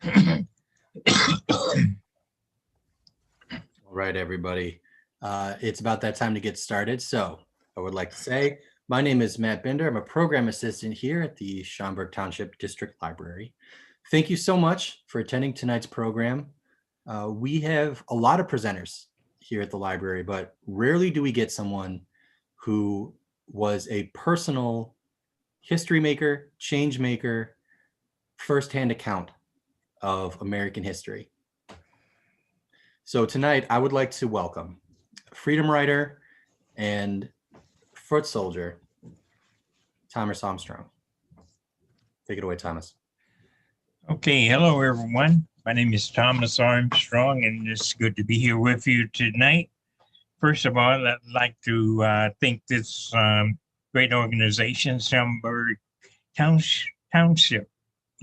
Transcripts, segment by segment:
All right, everybody. It's about that time to get started. So I would like to say, my name is Matt Bender. I'm a program assistant here at the Schaumburg Township District Library. Thank you so much for attending tonight's program. We have a lot of presenters here at the library, but rarely do we get someone who was a personal history maker, change maker, firsthand account of American history. So tonight I would like to welcome freedom writer and foot soldier, Thomas Armstrong. Take it away, Thomas. Okay, hello everyone. My name is Thomas Armstrong, and it's good to be here with you tonight. First of all, I'd like to thank this great organization, Schaumburg Township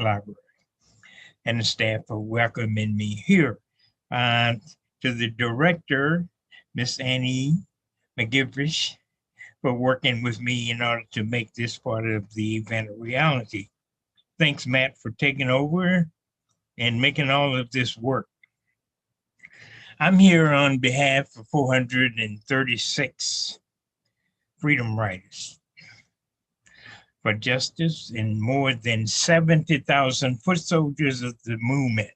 Library, and the staff for welcoming me here. To the director, Miss Annie McGivrish, for working with me in order to make this part of the event a reality. Thanks, Matt, for taking over and making all of this work. I'm here on behalf of 436 freedom riders for justice and more than 70,000 foot soldiers of the movement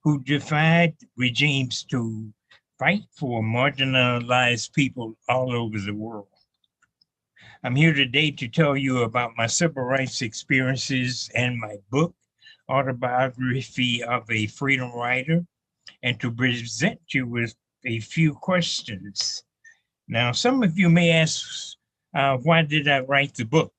who defied regimes to fight for marginalized people all over the world. I'm here today to tell you about my civil rights experiences and my book, Autobiography of a Freedom Rider, and to present you with a few questions. Now, some of you may ask, why did I write the book?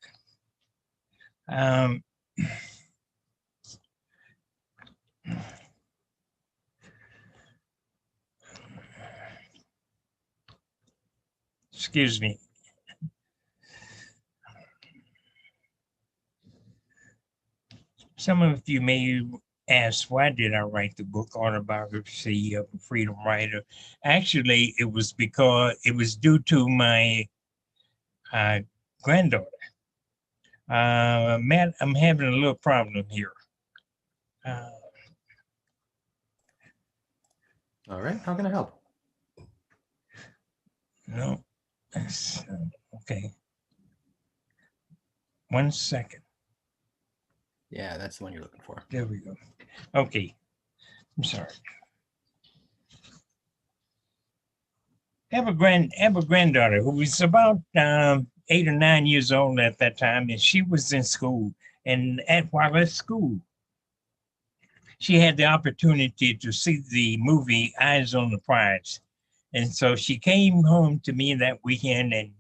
Excuse me. Some of you may ask, why did I write the book, Autobiography of a Freedom Rider? Actually, it was because it was due to my granddaughter. Matt, I'm having a little problem here. All right, how can I help? No, okay. 1 second. Yeah, that's the one you're looking for. There we go. Okay, I'm sorry. I have a granddaughter who was about 8 or 9 years old at that time, and she was in school. And while at school, she had the opportunity to see the movie Eyes on the Prize. And so she came home to me that weekend and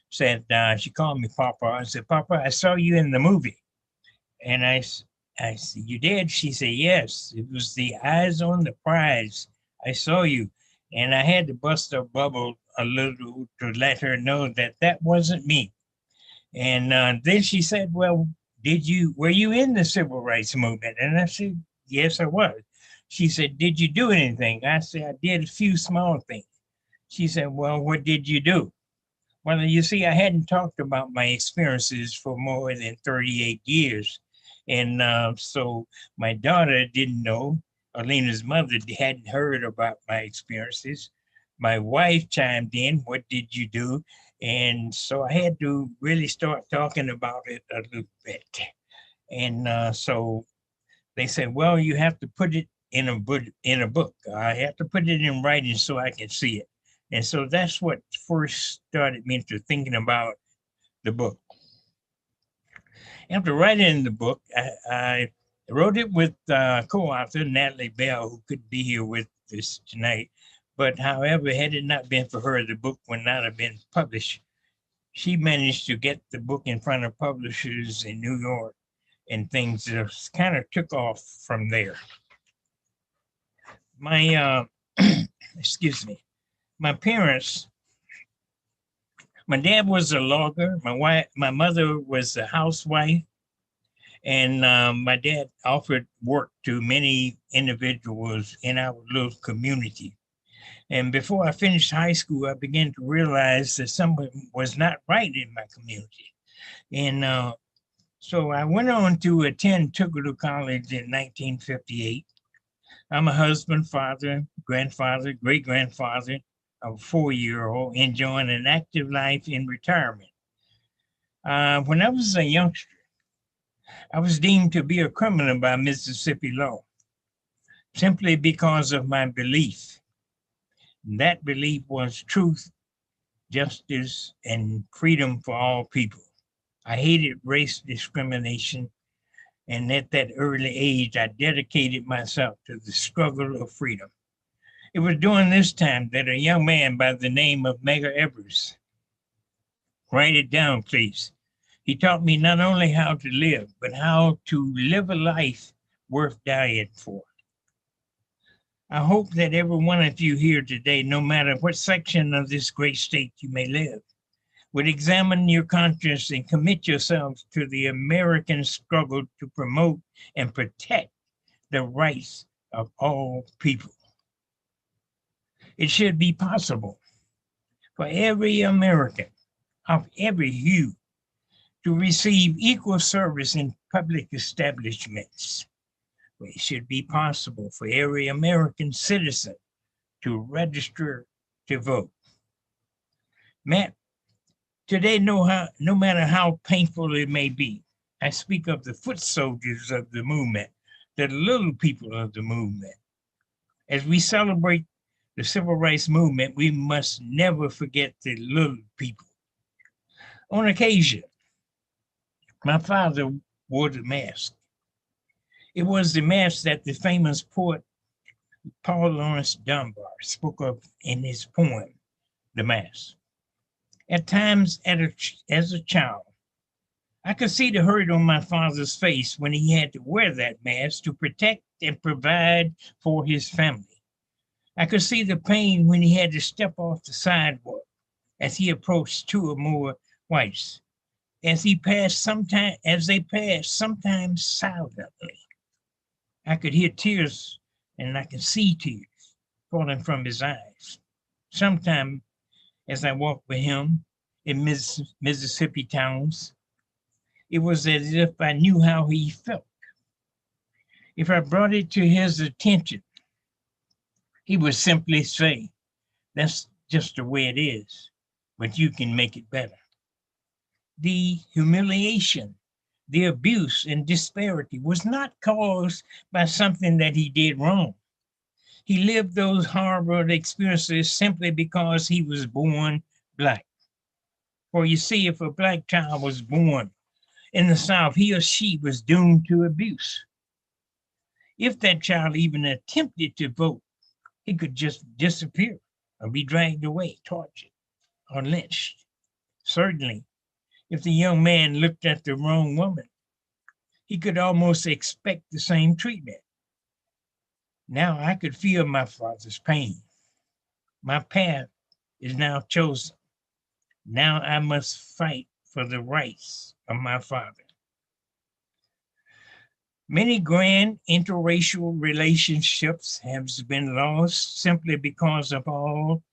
said, she called me Papa. I said, Papa, I saw you in the movie. And I said, you did? She said, yes, it was the Eyes on the Prize. I saw you. And I had to bust her bubble a little to let her know that that wasn't me. And then she said, well, were you in the civil rights movement? And I said, yes, I was. She said, did you do anything? I said, I did a few small things. She said, well, what did you do? Well, you see, I hadn't talked about my experiences for more than 38 years. And so my daughter didn't know. Alina's mother hadn't heard about my experiences. My wife chimed in, what did you do? And so I had to really start talking about it a little bit. And so they said, well, you have to put it in a book. I have to put it in writing so I can see it. And so that's what first started me into thinking about the book. After writing the book, I wrote it with co-author Natalie Bell, who couldn't be here with us tonight. But however, had it not been for her, the book would not have been published. She managed to get the book in front of publishers in New York, and things just kind of took off from there. My, excuse me, my parents, my dad was a logger, my mother was a housewife, and my dad offered work to many individuals in our little community. And before I finished high school, I began to realize that something was not right in my community. And So I went on to attend TOUGALOO College in 1958. I'm a husband, father, grandfather, great-grandfather of a 4-year-old enjoying an active life in retirement. When I was a youngster, I was deemed to be a criminal by Mississippi law simply because of my belief. That belief was truth, justice, and freedom for all people. I hated race discrimination, and at that early age, I dedicated myself to the struggle of freedom. It was during this time that a young man by the name of MARTYRS, write it down, please. He taught me not only how to live, but how to live a life worth dying for. I hope that every one of you here today, no matter what section of this great state you may live, would examine your conscience and commit yourselves to the American struggle to promote and protect the rights of all people. It should be possible for every American of every hue to receive equal service in public establishments. It should be possible for every American citizen to register to vote. Matt, today, no matter how painful it may be, I speak of the foot soldiers of the movement, the little people of the movement. As we celebrate the civil rights movement, we must never forget the little people. On occasion, my father wore the mask. It was the mask that the famous poet Paul Laurence Dunbar spoke of in his poem, The Mask. At times, as a child, I could see the hurt on my father's face when he had to wear that mask to protect and provide for his family. I could see the pain when he had to step off the sidewalk as he approached two or more whites, as they passed, sometimes silently. I could hear tears and I could see tears falling from his eyes. Sometimes as I walked with him in Mississippi towns, it was as if I knew how he felt. If I brought it to his attention, he would simply say, "That's just the way it is, but you can make it better." The humiliation, the abuse and disparity was not caused by something that he did wrong. He lived those horrible experiences simply because he was born Black. For you see, if a Black child was born in the South, he or she was doomed to abuse. If that child even attempted to vote, he could just disappear or be dragged away, tortured, or lynched. Certainly, if the young man looked at the wrong woman, he could almost expect the same treatment. Now I could feel my father's pain. My path is now chosen. Now I must fight for the rights of my father. Many grand interracial relationships have been lost simply because of all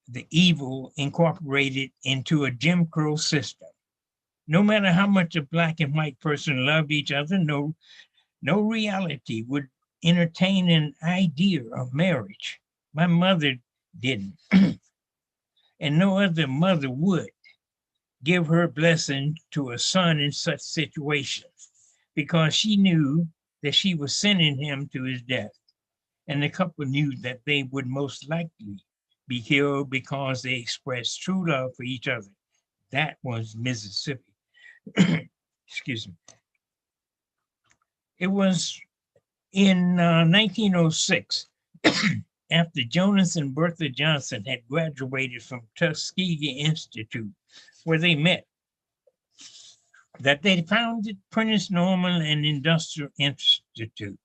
the evil incorporated into a Jim Crow system. No matter how much a Black and white person loved each other, no reality would entertain an idea of marriage. My mother didn't, and no other mother would give her blessing to a son in such situations, because she knew that she was sending him to his death. And the couple knew that they would most likely be killed because they expressed true love for each other. That was Mississippi. Excuse me. It was in 1906, after Jonas and Bertha Johnson had graduated from Tuskegee Institute, where they met, that they founded Prentice Normal and Industrial Institute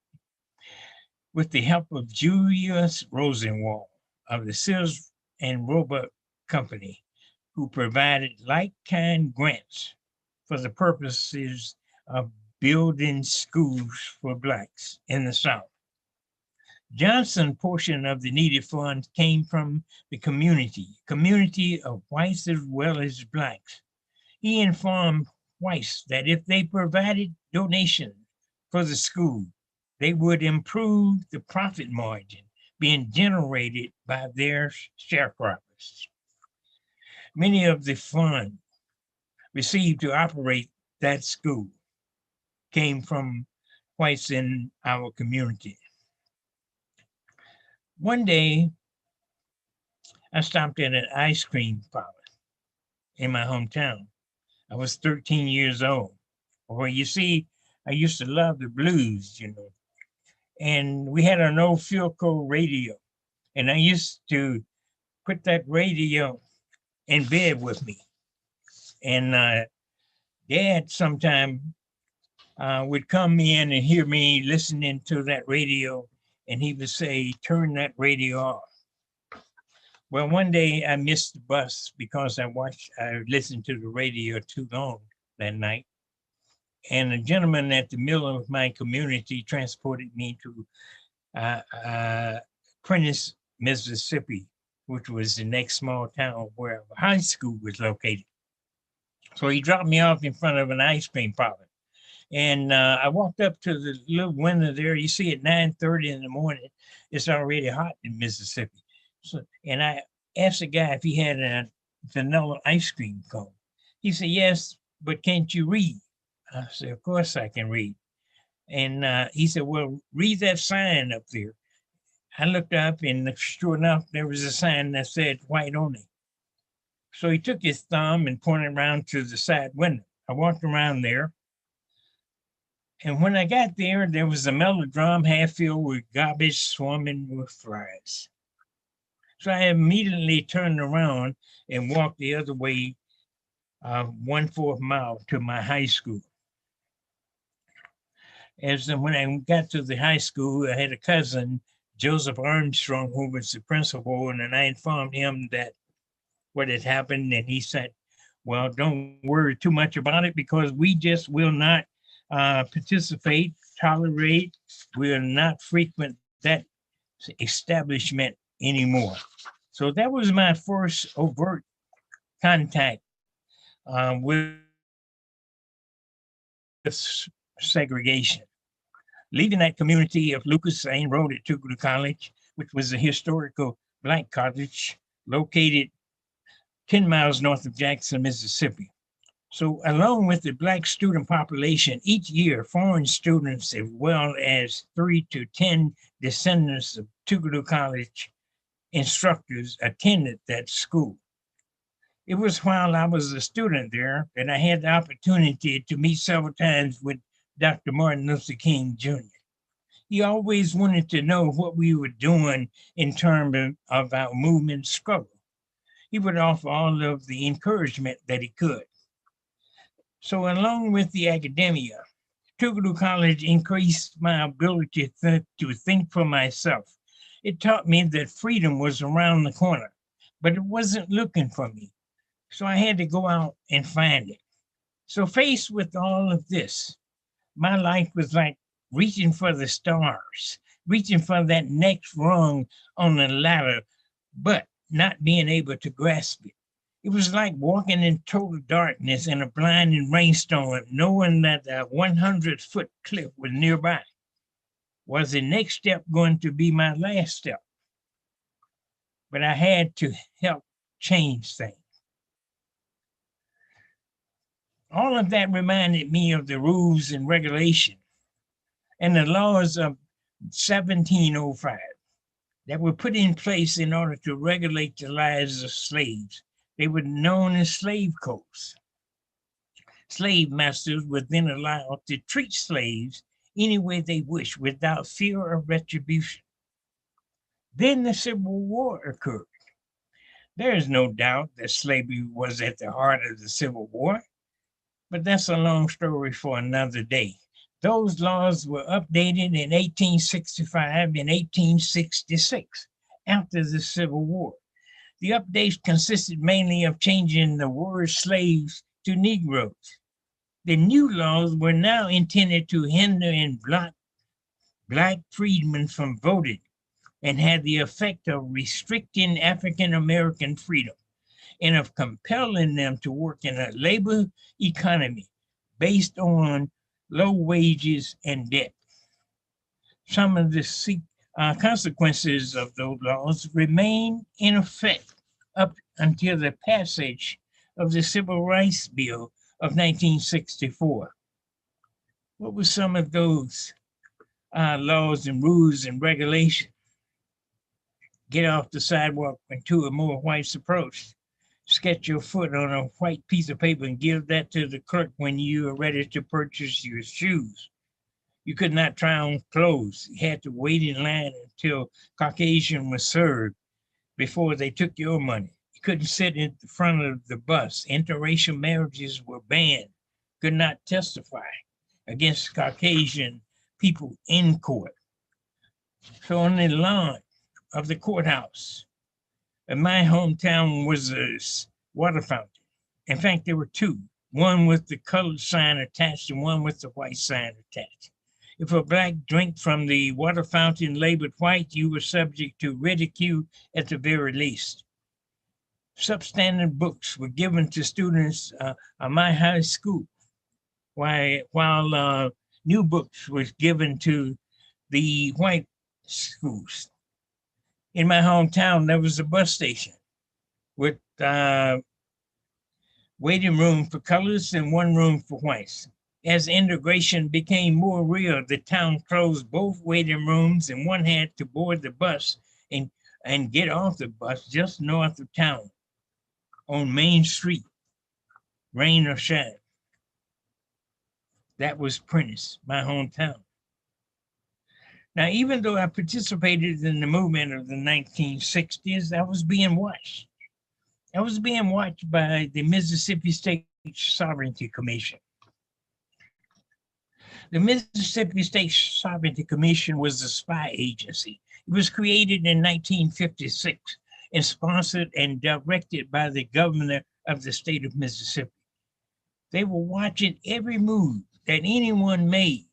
with the help of Julius Rosenwald of the Sears and Roebuck Company, who provided like-kind grants for the purposes of building schools for Blacks in the South. Johnson's portion of the needed funds came from the community of whites as well as Blacks. He informed twice that if they provided donation for the school, they would improve the profit margin being generated by their sharecroppers. Many of the funds received to operate that school came from whites in our community. One day, I stopped at an ice cream parlor in my hometown. I was 13 years old. Well, you see, I used to love the blues, and we had an old Philco radio, and I used to put that radio in bed with me. And Dad sometime would come in and hear me listening to that radio, and he would say, "Turn that radio off." Well, one day I missed the bus because I listened to the radio too long that night. And a gentleman at the middle of my community transported me to Prentice, Mississippi, which was the next small town where a high school was located. So he dropped me off in front of an ice cream parlor. And I walked up to the little window there. You see, at 9:30 in the morning, it's already hot in Mississippi. And I asked the guy if he had a vanilla ice cream cone. He said, "Yes, but can't you read?" I said, "Of course I can read." And he said, "Well, read that sign up there." I looked up, and sure enough, there was a sign that said "white only." So he took his thumb and pointed around to the side window. I walked around there. And when I got there, there was a melodrum half filled with garbage swarming with flies. So I immediately turned around and walked the other way, 1/4 mile to my high school. When I got to the high school, I had a cousin, Joseph Armstrong, who was the principal, and I informed him that what had happened, and he said, "Well, don't worry too much about it because we just will not participate, tolerate, will not frequent that establishment anymore." So that was my first overt contact with segregation. Leaving that community of Lucas, I enrolled at TOUGALOO College, which was a historical Black college located 10 miles north of Jackson, Mississippi. So along with the Black student population, each year foreign students as well as 3 to 10 descendants of TOUGALOO College instructors attended that school. It was while I was a student there that I had the opportunity to meet several times with Dr. Martin Luther King Jr. He always wanted to know what we were doing in terms of our movement struggle. He would offer all of the encouragement that he could. So along with the academia, TOUGALOO College increased my ability to think for myself. It taught me that freedom was around the corner, but it wasn't looking for me. So I had to go out and find it. So faced with all of this, my life was like reaching for the stars, reaching for that next rung on the ladder, but not being able to grasp it. It was like walking in total darkness in a blinding rainstorm, knowing that a 100-foot cliff was nearby. Was the next step going to be my last step? But I had to help change things. All of that reminded me of the rules and regulation and the laws of 1705 that were put in place in order to regulate the lives of slaves. They were known as slave codes. Slave masters were then allowed to treat slaves any way they wished without fear of retribution. Then the Civil War occurred. There is no doubt that slavery was at the heart of the Civil War, but that's a long story for another day. Those laws were updated in 1865 and 1866 after the Civil War. The updates consisted mainly of changing the word slaves to Negroes. The new laws were now intended to hinder and block Black freedmen from voting and had the effect of restricting African American freedom and of compelling them to work in a labor economy based on low wages and debt. Some of the consequences of those laws remain in effect up until the passage of the Civil Rights Bill of 1964. What were some of those laws and rules and regulations? Get off the sidewalk when two or more whites approach. Sketch your foot on a white piece of paper and give that to the clerk when you are ready to purchase your shoes. You could not try on clothes. You had to wait in line until Caucasian was served before they took your money. You couldn't sit in the front of the bus. Interracial marriages were banned. Could not testify against Caucasian people in court. So on the lawn of the courthouse, in my hometown was a water fountain. In fact, there were two, one with the colored sign attached and one with the white sign attached. If a black drank from the water fountain labeled white, you were subject to ridicule at the very least. Substandard books were given to students at my high school, while new books were given to the white schools. In my hometown, there was a bus station with waiting room for colors and one room for whites. As integration became more real, the town closed both waiting rooms and one had to board the bus and get off the bus just north of town on Main Street, rain or shine. That was Prentice, my hometown. Now, even though I participated in the movement of the 1960s, I was being watched. I was being watched by the Mississippi State Sovereignty Commission. The Mississippi State Sovereignty Commission was a spy agency. It was created in 1956 and sponsored and directed by the governor of the state of Mississippi. They were watching every move that anyone made,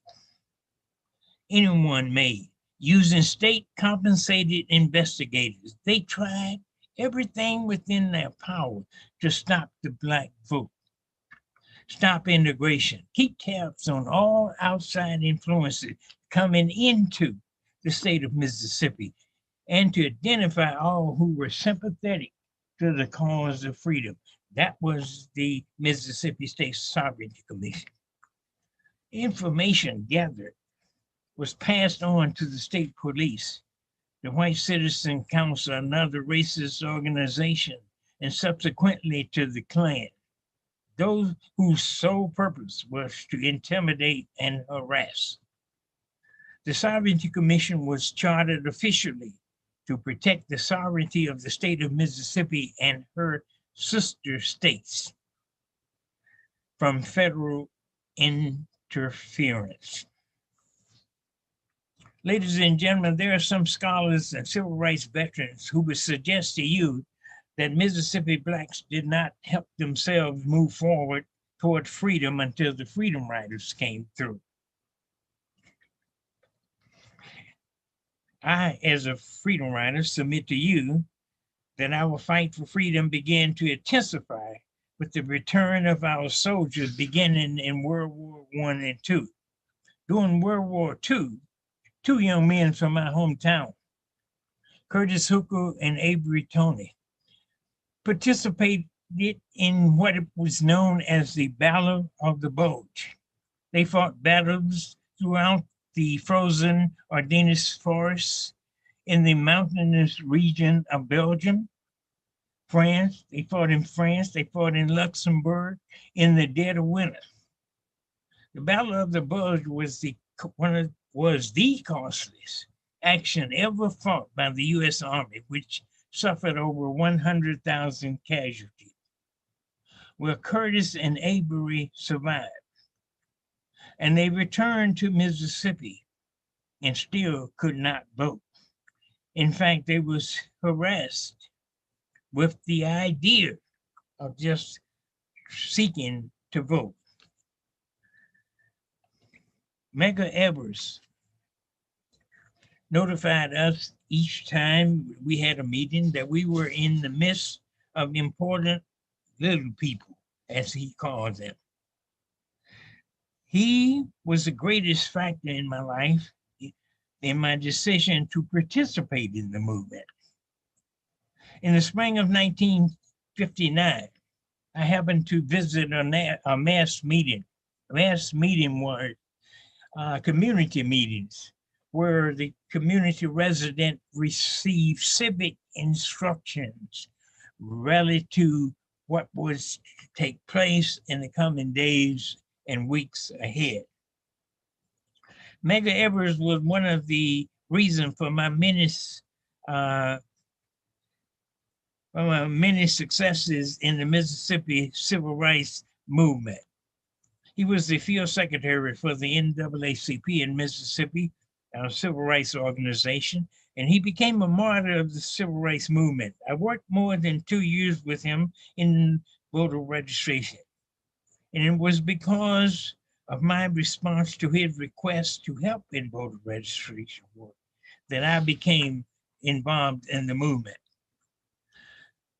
using state compensated investigators. They tried everything within their power to stop the black vote, stop integration, keep tabs on all outside influences coming into the state of Mississippi, and to identify all who were sympathetic to the cause of freedom. That was the Mississippi State Sovereignty Commission. Information gathered was passed on to the state police, the White Citizen Council, another racist organization, and subsequently to the Klan, those whose sole purpose was to intimidate and harass. The Sovereignty Commission was chartered officially to protect the sovereignty of the state of Mississippi and her sister states from federal interference. Ladies and gentlemen, there are some scholars and civil rights veterans who would suggest to you that Mississippi blacks did not help themselves move forward toward freedom until the Freedom Riders came through. I, as a Freedom Rider, submit to you that our fight for freedom began to intensify with the return of our soldiers beginning in World War I and II. During World War II, two young men from my hometown, Curtis Hooker and Avery Toney, participated in what was known as the Battle of the Bulge. They fought battles throughout the frozen Ardennes forests in the mountainous region of Belgium, France. They fought in France. They fought in Luxembourg in the dead of winter. The Battle of the Bulge was the costliest action ever fought by the U.S. Army, which suffered over 100,000 casualties, where Curtis and Avery survived. And they returned to Mississippi and still could not vote. In fact, they was harassed with the idea of just seeking to vote. Medgar Evers notified us each time we had a meeting that we were in the midst of important little people, as he called them. He was the greatest factor in my life, in my decision to participate in the movement. In the spring of 1959, I happened to visit a mass meeting. A mass meeting was community meetings where the community resident received civic instructions relative to what was to take place in the coming days and weeks ahead. Medgar Evers was one of the reasons for my many successes in the Mississippi civil rights movement. He was the field secretary for the NAACP in Mississippi, our civil rights organization, and he became a martyr of the civil rights movement. I worked more than 2 years with him in voter registration, and it was because of my response to his request to help in voter registration work that I became involved in the movement.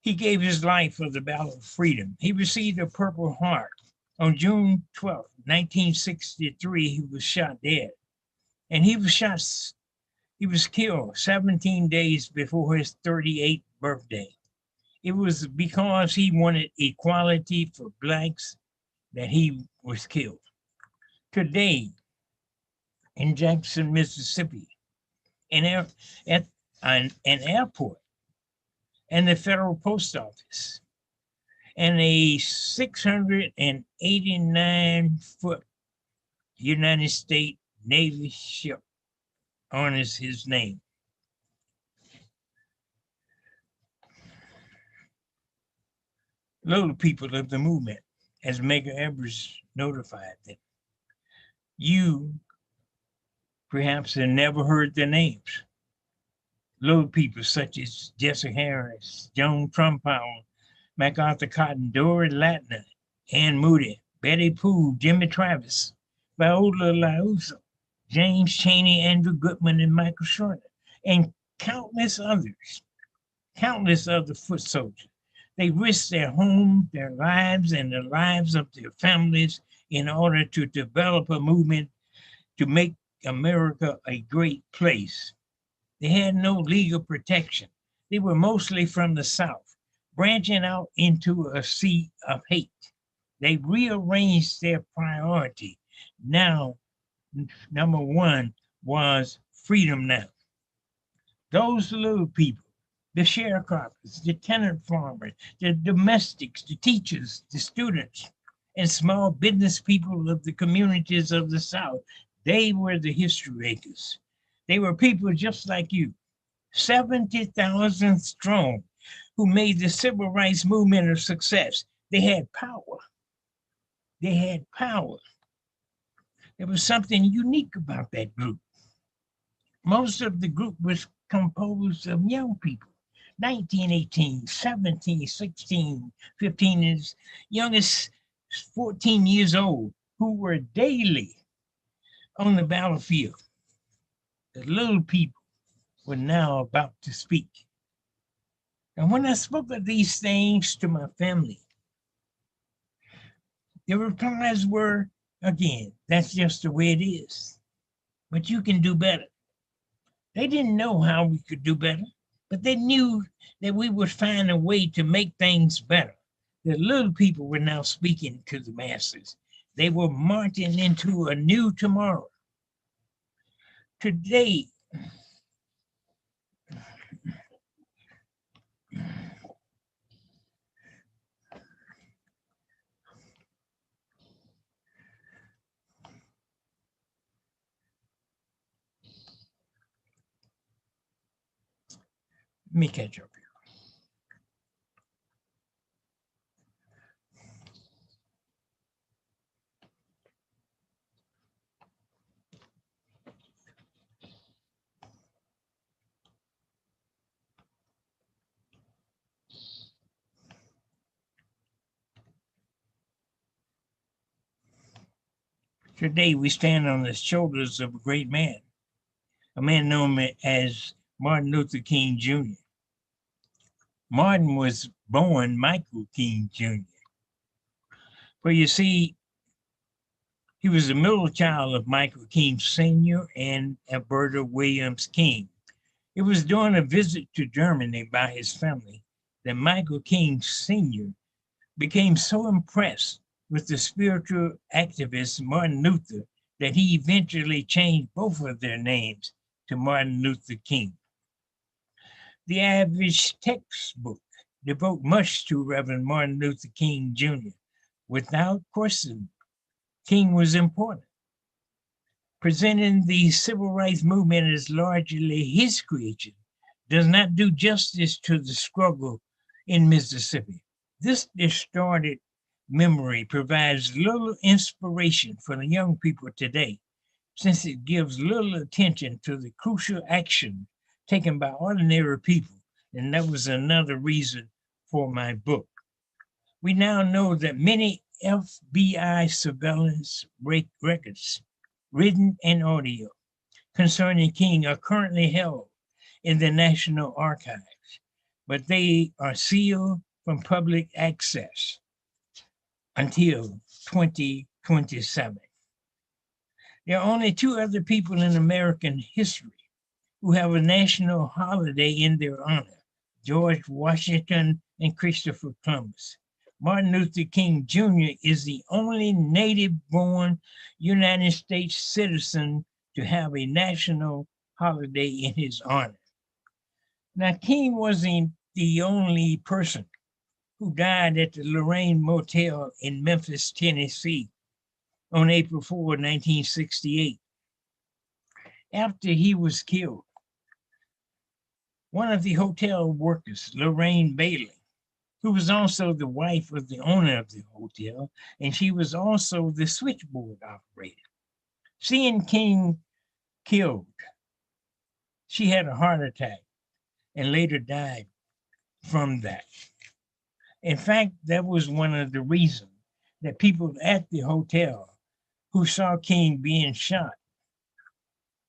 He gave his life for the battle of freedom. He received a Purple Heart. On June 12, 1963, he was shot dead. And he was killed 17 days before his 38th birthday. It was because he wanted equality for Blacks that he was killed. Today, in Jackson, Mississippi, at an airport and the federal post office, and a 689-foot United States Navy ship honors his name. Little people of the movement, as Medgar Evers notified them. You perhaps have never heard their names. Little people such as Jesse Harris, Joan Trumpower, MacArthur Cotton, Dory Latner, Ann Moody, Betty Poole, Jimmy Travis, Viola Liuzzo, James Chaney, Andrew Goodman, and Michael Shorter, and countless other foot soldiers. They risked their home, their lives, and the lives of their families in order to develop a movement to make America a great place. They had no legal protection. They were mostly from the South, branching out into a sea of hate. They rearranged their priority. Now, number one was freedom now. Those little people, the sharecroppers, the tenant farmers, the domestics, the teachers, the students, and small business people of the communities of the South, they were the history makers. They were people just like you, 70,000 strong, who made the civil rights movement a success. They had power. They had power. There was something unique about that group. Most of the group was composed of young people, 19, 18, 17, 16, 15, as young as 14 years old, who were daily on the battlefield. The little people were now about to speak. And when I spoke of these things to my family, the replies were, again, that's just the way it is. But you can do better. They didn't know how we could do better, but they knew that we would find a way to make things better. The little people were now speaking to the masses. They were marching into a new tomorrow. Today, let me catch up here. Today, we stand on the shoulders of a great man, a man known as Martin Luther King Jr. Martin was born Michael King Jr. But you see, He was the middle child of Michael King Sr. and Alberta Williams King. It was during a visit to Germany by his family that Michael King Sr. became so impressed with the spiritual activist Martin Luther that he eventually changed both of their names to Martin Luther King. The average textbook devote much to Reverend Martin Luther King Jr. Without question, King was important. Presenting the civil rights movement as largely his creation does not do justice to the struggle in Mississippi. This distorted memory provides little inspiration for the young people today, since it gives little attention to the crucial action taken by ordinary people. And that was another reason for my book. We now know that many FBI surveillance records, written and audio, concerning King are currently held in the National Archives, but they are sealed from public access until 2027. There are only two other people in American history who have a national holiday in their honor: George Washington and Christopher Columbus. Martin Luther King Jr. is the only native-born United States citizen to have a national holiday in his honor. Now, King wasn't the only person who died at the Lorraine Motel in Memphis, Tennessee on April 4, 1968. After he was killed, one of the hotel workers, Lorraine Bailey, who was also the wife of the owner of the hotel, and she was also the switchboard operator. Seeing King killed, she had a heart attack and later died from that. In fact, that was one of the reasons that people at the hotel who saw King being shot,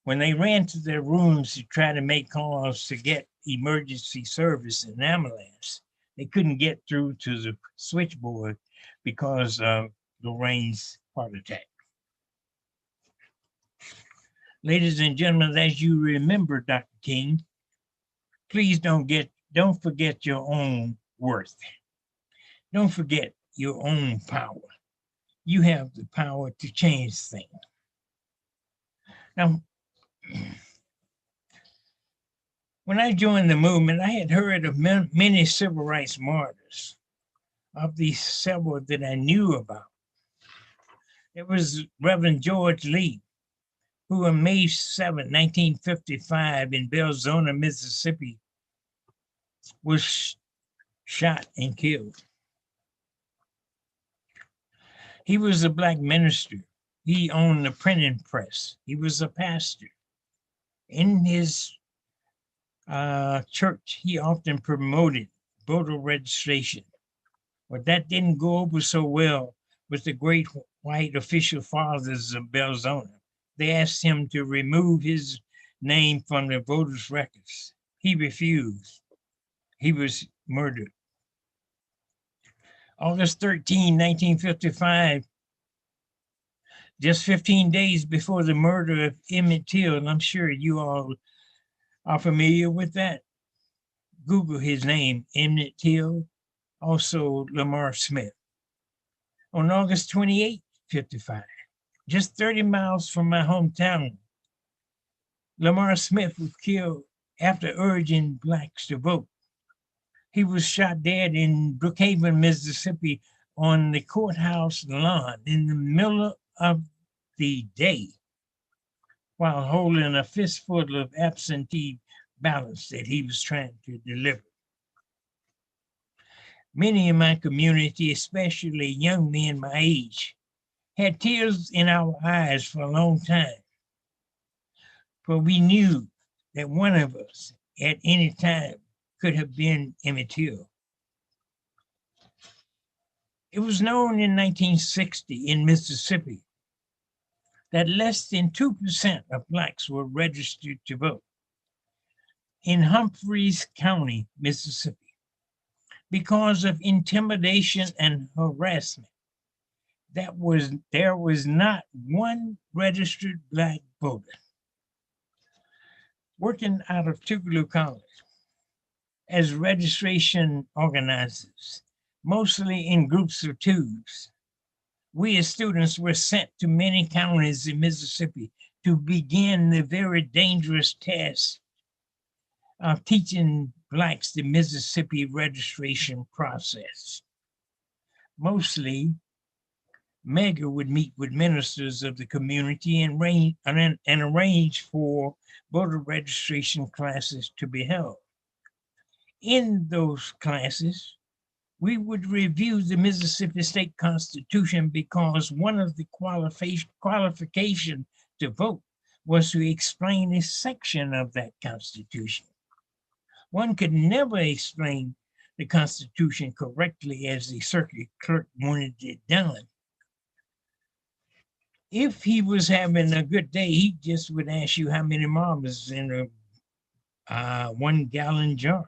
when they ran to their rooms to try to make calls to get emergency service and ambulance, they couldn't get through to the switchboard because of Lorraine's heart attack. Ladies and gentlemen, as you remember Dr. King, please don't forget your own worth. Don't forget your own power. You have the power to change things. Now, when I joined the movement, I had heard of many civil rights martyrs. Of these several that I knew about, it was Reverend George Lee, who on May 7, 1955 in Belzona, Mississippi, was shot and killed. He was a Black minister. He owned a printing press. He was a pastor. In his church, he often promoted voter registration, but that didn't go over so well with the great white official fathers of Belzona. They asked him to remove his name from the voters' records. He refused. He was murdered. August 13, 1955, just 15 days before the murder of Emmett Till, and I'm sure you all are familiar with that. Google his name, Emmett Till, also Lamar Smith. On August 28, 55, just 30 miles from my hometown, Lamar Smith was killed after urging Blacks to vote. He was shot dead in Brookhaven, Mississippi on the courthouse lawn in the middle of the day while holding a fistful of absentee ballots that he was trying to deliver. Many in my community, especially young men my age, had tears in our eyes for a long time, for we knew that one of us at any time could have been Emmett Till. It was known in 1960 in Mississippi that less than 2% of Blacks were registered to vote. In Humphreys County, Mississippi, because of intimidation and harassment, there was not one registered Black voter. Working out of TOUGALOO College as registration organizers, mostly in groups of twos, we as students were sent to many counties in Mississippi to begin the very dangerous task of teaching Blacks the Mississippi registration process. Mostly, Mega would meet with ministers of the community and arrange for voter registration classes to be held. In those classes, we would review the Mississippi State Constitution because one of the qualifications to vote was to explain a section of that Constitution. One could never explain the Constitution correctly as the circuit clerk wanted it done. If he was having a good day, he just would ask you how many marbles in a 1 gallon jar.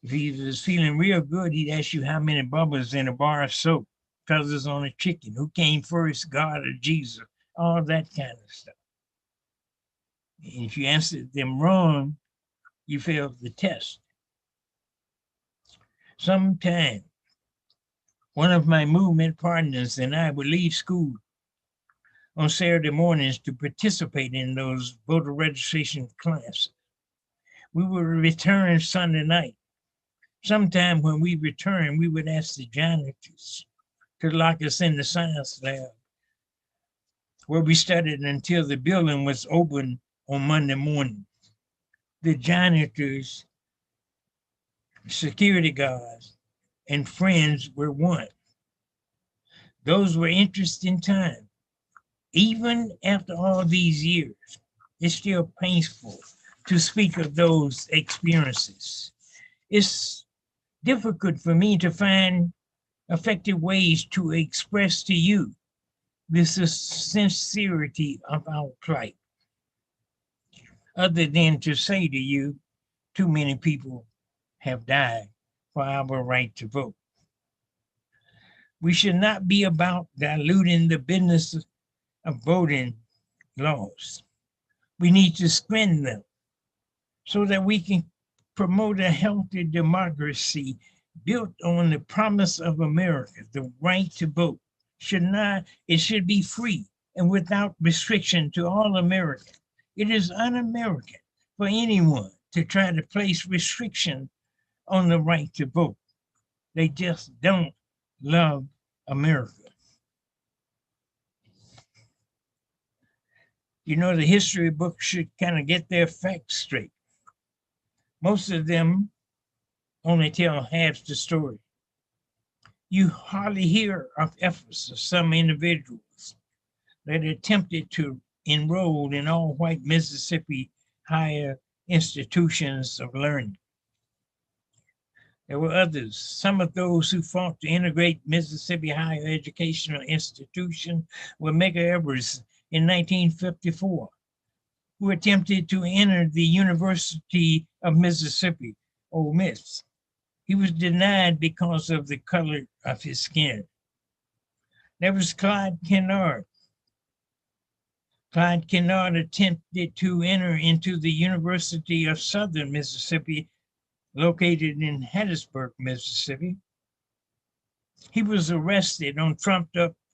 If he was feeling real good, he'd ask you how many bubbles in a bar of soap, feathers on a chicken, who came first, God or Jesus, all that kind of stuff. And if you answered them wrong, you failed the test. Sometime, one of my movement partners and I would leave school on Saturday mornings to participate in those voter registration classes. We would return Sunday night. Sometime when we returned, we would ask the janitors to lock us in the science lab, where we studied until the building was open on Monday morning. The janitors, security guards, and friends were one. Those were interesting times. Even after all these years, it's still painful to speak of those experiences. It's difficult for me to find effective ways to express to you the sincerity of our plight, other than to say to you, too many people have died for our right to vote. We should not be about diluting the business of voting laws. We need to strengthen them so that we can promote a healthy democracy built on the promise of America. The right to vote it should be free and without restriction to all Americans. It is un-American for anyone to try to place restriction on the right to vote. They just don't love America. You know, the history books should kind of get their facts straight. Most of them only tell half the story. You hardly hear of efforts of some individuals that attempted to enroll in all white Mississippi higher institutions of learning. There were others, some of those who fought to integrate Mississippi higher educational institution were MARTYRS in 1954, who attempted to enter the University of Mississippi, Ole Miss. He was denied because of the color of his skin. There was Clyde Kennard. Clyde Kennard attempted to enter into the University of Southern Mississippi, located in Hattiesburg, Mississippi. He was arrested on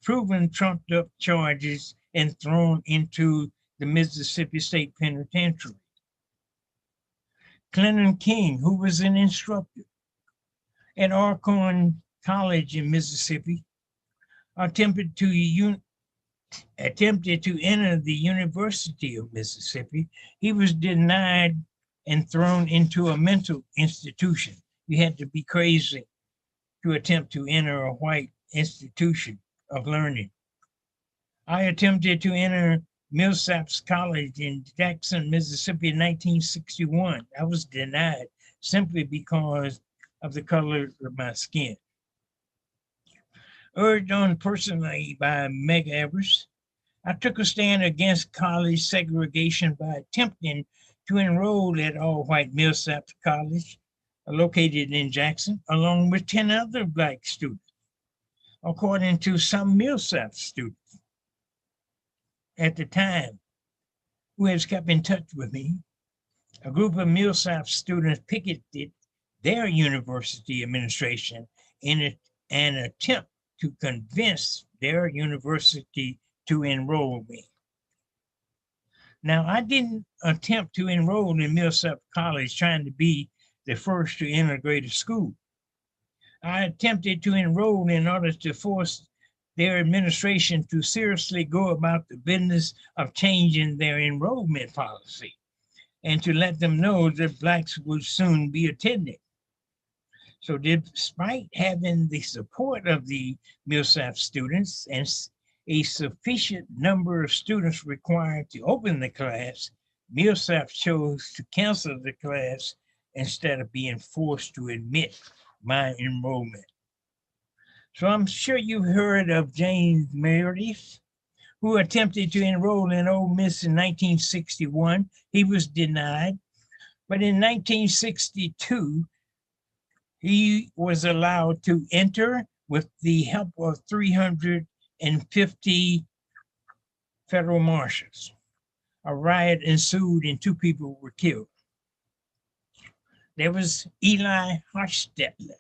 proven trumped up charges and thrown into the Mississippi State Penitentiary. Clinton King, who was an instructor at Armstrong College in Mississippi, attempted to enter the University of Mississippi. He was denied and thrown into a mental institution. You had to be crazy to attempt to enter a white institution of learning. I attempted to enter Millsaps College in Jackson, Mississippi in 1961. I was denied simply because of the color of my skin. Urged on personally by MARTYRS, I took a stand against college segregation by attempting to enroll at all-white Millsaps College, located in Jackson, along with 10 other Black students. according to some Millsap students at the time who has kept in touch with me. A group of Millsap students picketed their university administration in an attempt to convince their university to enroll me. Now, I didn't attempt to enroll in Millsap College trying to be the first to integrate a school. I attempted to enroll in order to force their administration to seriously go about the business of changing their enrollment policy and to let them know that Blacks would soon be attending. So despite having the support of the Millsap students and a sufficient number of students required to open the class, Millsap chose to cancel the class instead of being forced to admit my enrollment. So I'm sure you've heard of James MARTYRS, who attempted to enroll in Ole Miss in 1961. He was denied, but in 1962, he was allowed to enter with the help of 350 federal marshals. A riot ensued and 2 people were killed. There was Eli Hostetler.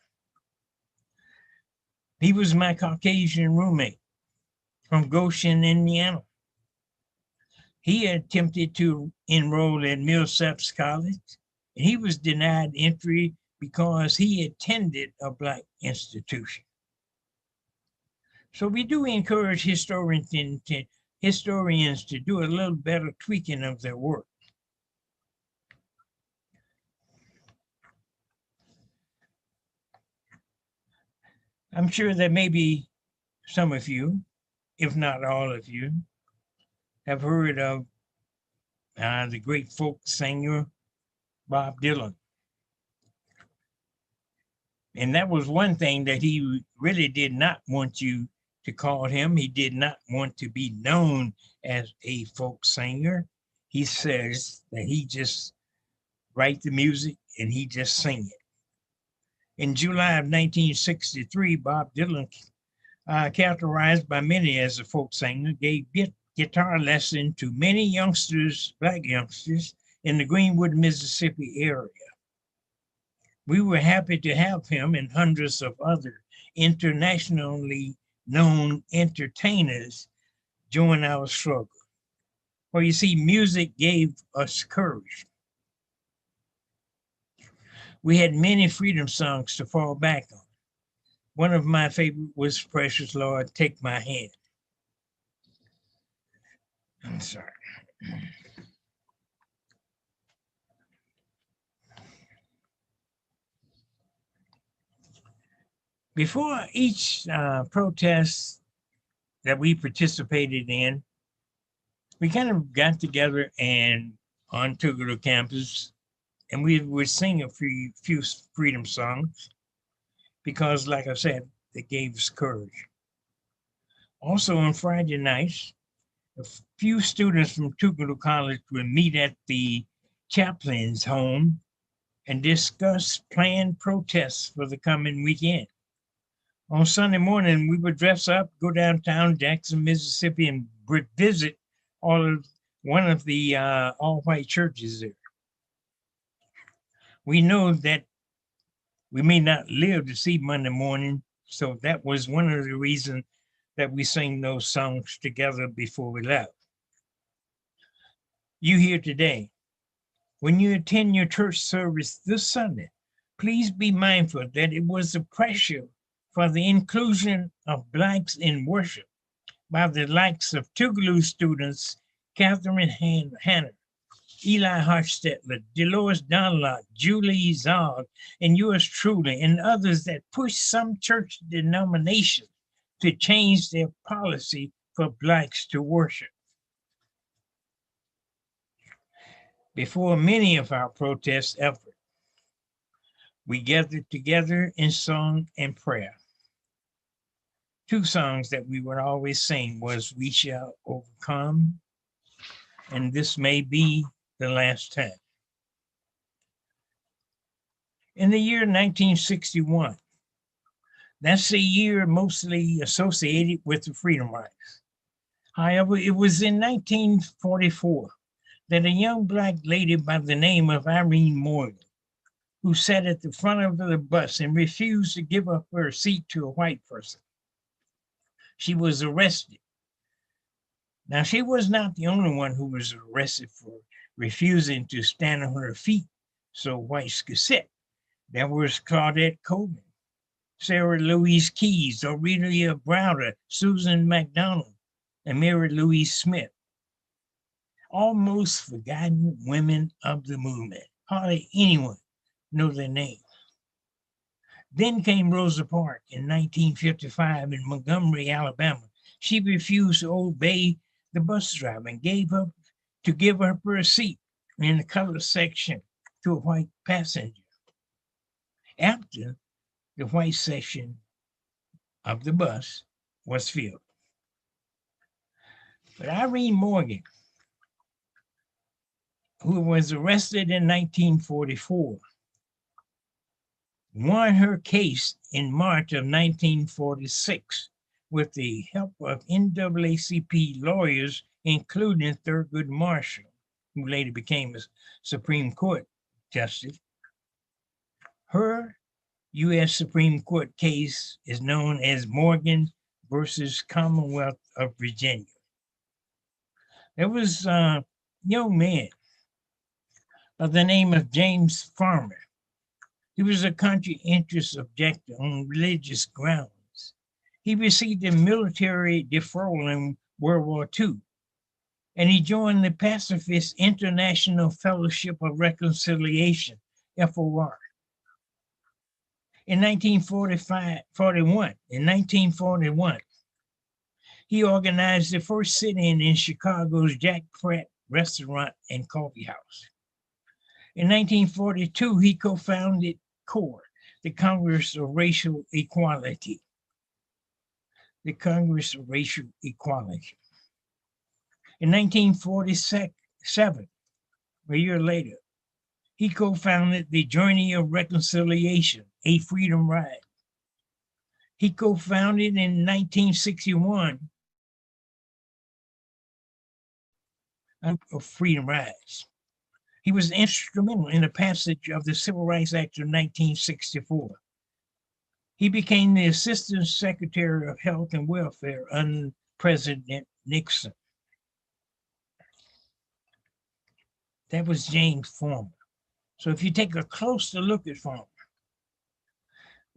He was my Caucasian roommate from Goshen, Indiana. He attempted to enroll at Millsaps College, and he was denied entry because he attended a Black institution. So we do encourage historians to do a little better tweaking of their work. I'm sure that maybe some of you, if not all of you, have heard of the great folk singer Bob Dylan. And that was one thing that he really did not want you to call him. He did not want to be known as a folk singer. He says that he just write the music and he just sing it. In July of 1963, Bob Dylan, characterized by many as a folk singer, gave guitar lesson to many youngsters, Black youngsters, in the Greenwood, Mississippi area. We were happy to have him and hundreds of other internationally known entertainers join our struggle. Well, you see, music gave us courage. We had many freedom songs to fall back on. One of my favorite was Precious Lord, Take My Hand. I'm sorry. Before each protest that we participated in, we kind of got together and on TOUGALOO campus, and we would sing a few freedom songs because, like I said, it gave us courage. Also on Friday nights, a few students from TOUGALOO College would meet at the chaplain's home and discuss planned protests for the coming weekend. On Sunday morning, we would dress up, go downtown Jackson, Mississippi, and visit one of the all-white churches there. We know that we may not live to see Monday morning, so that was one of the reasons that we sang those songs together before we left. You here today, when you attend your church service this Sunday, please be mindful that it was a pressure for the inclusion of Blacks in worship by the likes of TOUGALOO students, Catherine Hanner, Eli Hostetler, Dolores Donlot, Julie Zog, and yours truly, and others that push some church denominations to change their policy for Blacks to worship. Before many of our protest efforts, we gathered together in song and prayer. 2 songs that we would always sing was We Shall Overcome and This May Be the Last Time. In the year 1961, That's a year mostly associated with the Freedom Riders. However, it was in 1944 that a young Black lady by the name of Irene Morgan, who sat at the front of the bus and refused to give up her seat to a white person, she was arrested. Now, she was not the only one who was arrested for refusing to stand on her feet so whites could sit. There was Claudette Colvin, Sarah Louise Keyes, Aurelia Browder, Susan McDonald, and Mary Louise Smith. Almost forgotten women of the movement. Hardly anyone knows their names. Then came Rosa Parks in 1955 in Montgomery, Alabama. She refused to obey the bus driver and give up her a seat in the colored section to a white passenger. After the white section of the bus was filled. But Irene Morgan, who was arrested in 1944, won her case in March of 1946 with the help of NAACP lawyers, including Thurgood Marshall, who later became a Supreme Court justice. Her U.S. Supreme Court case is known as Morgan versus Commonwealth of Virginia. There was a young man by the name of James Farmer. He was a country interest objector on religious grounds. He received a military deferral in World War II, and he joined the Pacifist International Fellowship of Reconciliation, FOR. In 1941, he organized the first sit-in in Chicago's Jack Pratt Restaurant and Coffee House. In 1942, he co-founded CORE, the Congress of Racial Equality. The Congress of Racial Equality. In 1947, a year later, he co-founded the Journey of Reconciliation, a freedom ride. He co-founded in 1961 a group of freedom rides. He was instrumental in the passage of the Civil Rights Act of 1964. He became the Assistant Secretary of Health and Welfare under President Nixon. That was James Farmer. So if you take a closer look at Farmer,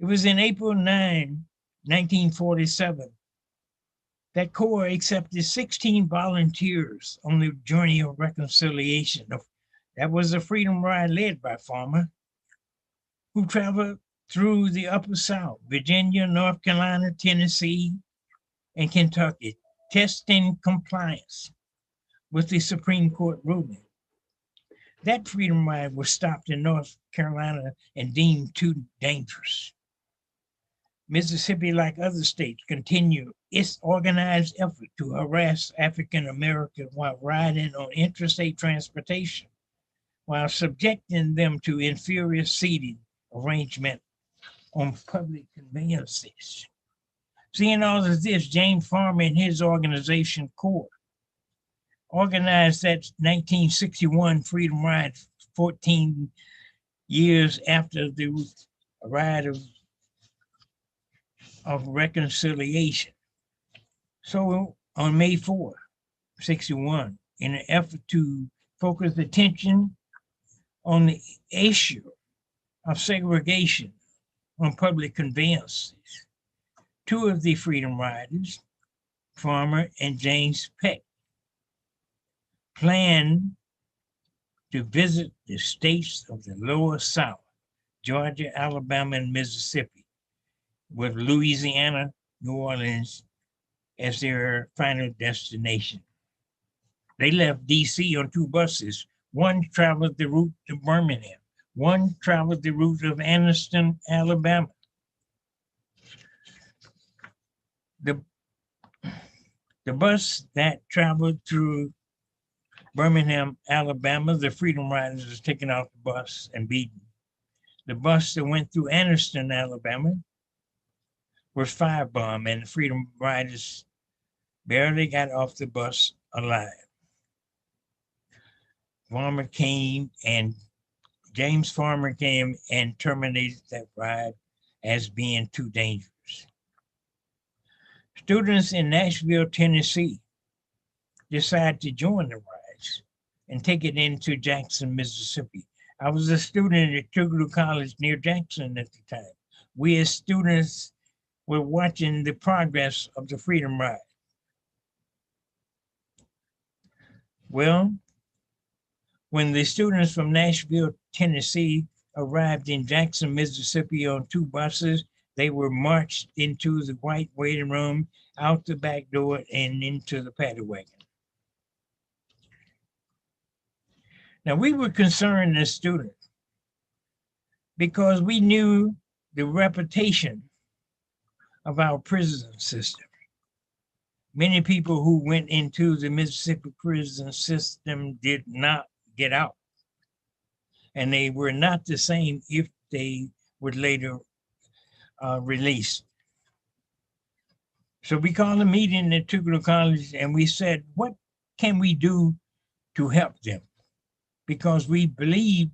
it was in April 9, 1947, that CORE accepted 16 volunteers on the Journey of Reconciliation. That was a freedom ride led by Farmer, who traveled through the Upper South, Virginia, North Carolina, Tennessee, and Kentucky, testing compliance with the Supreme Court ruling. That freedom ride was stopped in North Carolina and deemed too dangerous. Mississippi, like other states, continued its organized effort to harass African Americans while riding on interstate transportation, while subjecting them to inferior seating arrangement on public conveyances. Seeing all of this, James Farmer and his organization, CORE, organized that 1961 Freedom Ride 14 years after the ride of reconciliation. So on May 4, 61, in an effort to focus attention on the issue of segregation on public conveyances, two of the Freedom Riders, Farmer and James Peck, planned to visit the states of the Lower South, Georgia, Alabama, and Mississippi, with Louisiana, New Orleans as their final destination. They left DC on two buses. One traveled the route to Birmingham. One traveled the route of Anniston, Alabama. The bus that traveled through Birmingham, Alabama, the Freedom Riders was taken off the bus and beaten. The bus that went through Anniston, Alabama, was firebombed, and the Freedom Riders barely got off the bus alive. Farmer came and James Farmer came and terminated that ride as being too dangerous. Students in Nashville, Tennessee decided to join the rides and take it into Jackson, Mississippi. I was a student at TOUGALOO College near Jackson at the time. We as students were watching the progress of the Freedom Ride. Well, when the students from Nashville, Tennessee arrived in Jackson, Mississippi on 2 buses, they were marched into the white waiting room, out the back door, and into the paddy wagon. Now, we were concerned as students because we knew the reputation of our prison system. Many people who went into the Mississippi prison system did not get out. And they were not the same if they were later released. So we called a meeting at TOUGALOO College and we said, what can we do to help them? Because we believed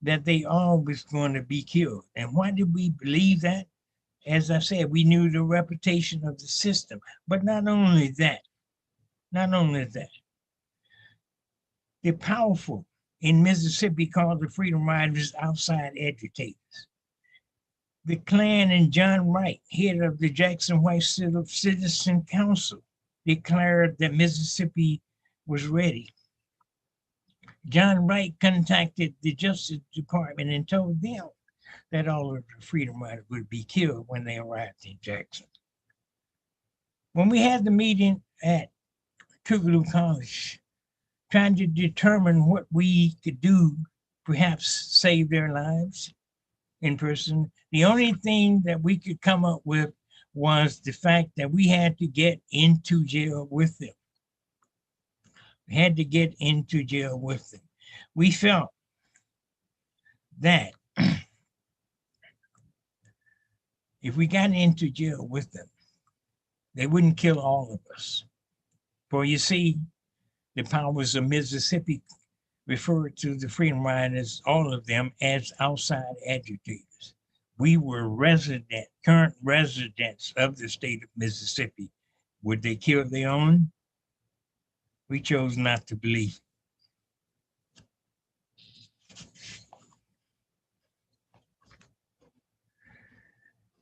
that they all was going to be killed. And why did we believe that? As I said, we knew the reputation of the system, but not only that, the powerful in Mississippi called the Freedom Riders outside educators. The Klan and John Wright, head of the Jackson White Citizen Council, declared that Mississippi was ready. John Wright contacted the Justice Department and told them that all of the Freedom Riders would be killed when they arrived in Jackson. When we had the meeting at TOUGALOO College, trying to determine what we could do, perhaps save their lives in prison, the only thing that we could come up with was the fact that we had to get into jail with them. We had to get into jail with them. We felt that if we got into jail with them, they wouldn't kill all of us. For you see, the powers of Mississippi referred to the Freedom Riders, all of them, as outside agitators. We were current residents of the state of Mississippi. Would they kill their own? We chose not to believe.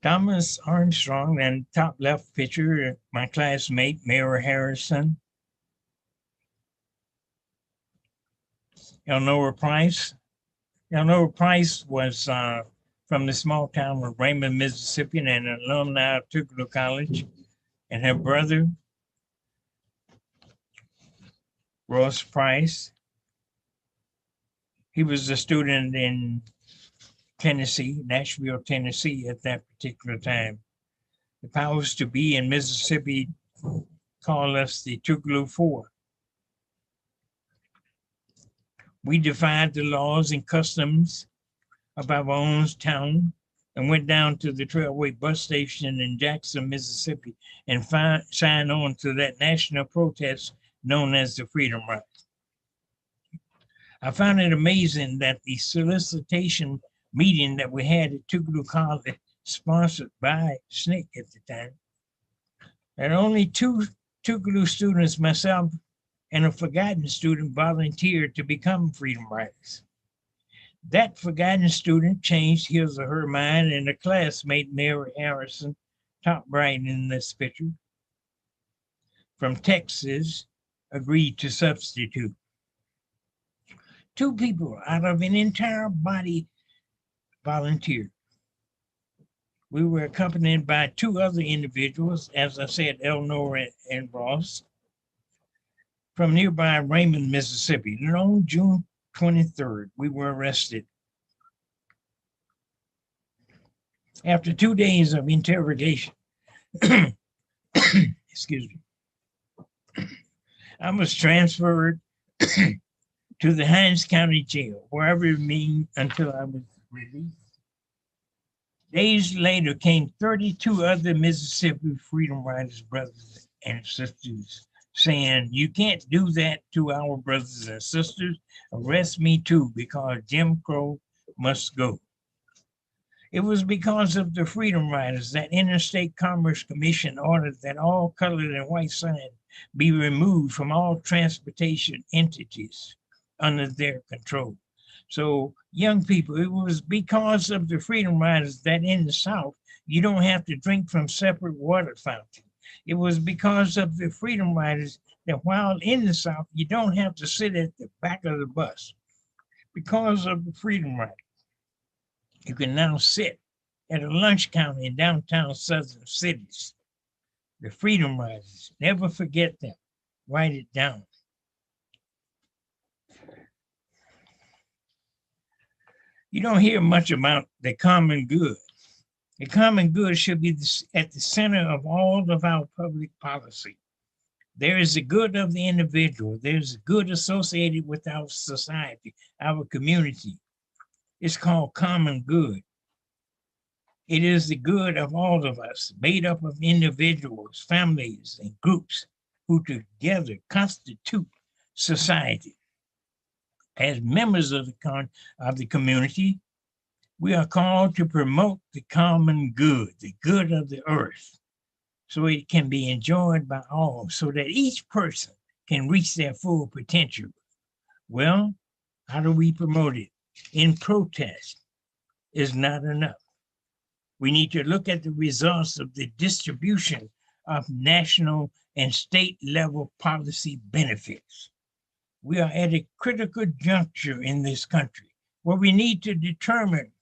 Thomas Armstrong, and top left picture, my classmate, Mayor Harrison. Eleanor Price. Eleanor Price was from the small town of Raymond, Mississippi, and an alumni of TOUGALOO College. And her brother, Ross Price, he was a student in Tennessee, Nashville, Tennessee at that particular time. The powers to be in Mississippi called us the TOUGALOO Four. We defied the laws and customs of our own town and went down to the Trailway bus station in Jackson, Mississippi, and signed on to that national protest known as the Freedom Ride. I found it amazing that the solicitation meeting that we had at TOUGALOO College, sponsored by SNCC at the time, that only 2 TOUGALOO students, myself and a forgotten student, volunteered to become Freedom Riders. That forgotten student changed his or her mind, and a classmate, Mary Harrison, top right in this picture, from Texas, agreed to substitute. 2 people out of an entire body volunteered. We were accompanied by 2 other individuals, as I said, Eleanor and Ross, from nearby Raymond, Mississippi. And on June 23rd, we were arrested. After 2 days of interrogation, excuse me, I was transferred to the Hinds County Jail, wherever it means, until I was released. Days later came 32 other Mississippi Freedom Riders brothers and sisters saying, you can't do that to our brothers and sisters. Arrest me too, because Jim Crow must go. It was because of the Freedom Riders that Interstate Commerce Commission ordered that all colored and white signs be removed from all transportation entities under their control. So young people, it was because of the Freedom Riders that in the South, you don't have to drink from separate water fountains. It was because of the Freedom Riders that while in the South, you don't have to sit at the back of the bus. Because of the Freedom Riders, you can now sit at a lunch counter in downtown southern cities. The Freedom Riders, never forget them. Write it down. You don't hear much about the common good. The common good should be at the center of all of our public policy. There is the good of the individual. There's good associated with our society, our community. It's called common good. It is the good of all of us, made up of individuals, families, and groups who together constitute society. As members of the community, we are called to promote the common good, the good of the earth, so it can be enjoyed by all, so that each person can reach their full potential. Well, how do we promote it? In protest is not enough. We need to look at the results of the distribution of national and state level policy benefits. We are at a critical juncture in this country where we need to determine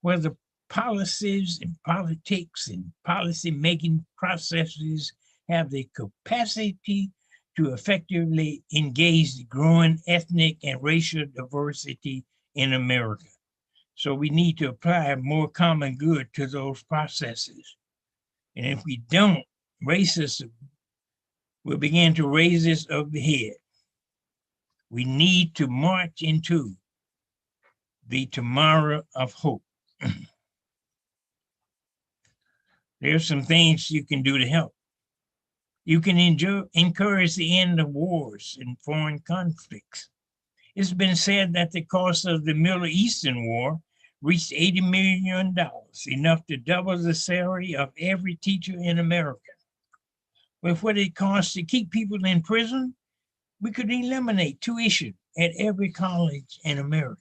whether policies and politics and policy making processes have the capacity to effectively engage the growing ethnic and racial diversity in America. So we need to apply more common good to those processes. And if we don't, racism will begin to raise its ugly head. We need to march into the tomorrow of hope. There's some things you can do to help. You can encourage the end of wars and foreign conflicts. It's been said that the cost of the Middle Eastern war reached $80 million, enough to double the salary of every teacher in America. With what it costs to keep people in prison, we could eliminate tuition at every college in America.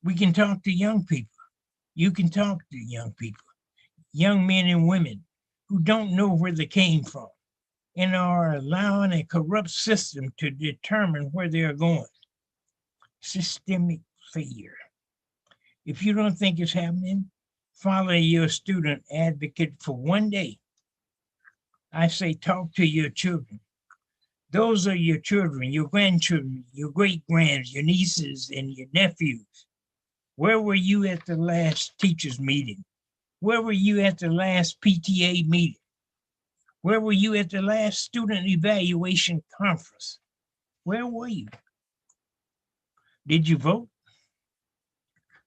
We can talk to young people. You can talk to young people, young men and women who don't know where they came from and are allowing a corrupt system to determine where they are going. Systemic failure. If you don't think it's happening, follow your student advocate for one day. I say talk to your children. Those are your children, your grandchildren, your great-grands, your nieces, and your nephews. Where were you at the last teachers' meeting? Where were you at the last PTA meeting? Where were you at the last student evaluation conference? Where were you? Did you vote?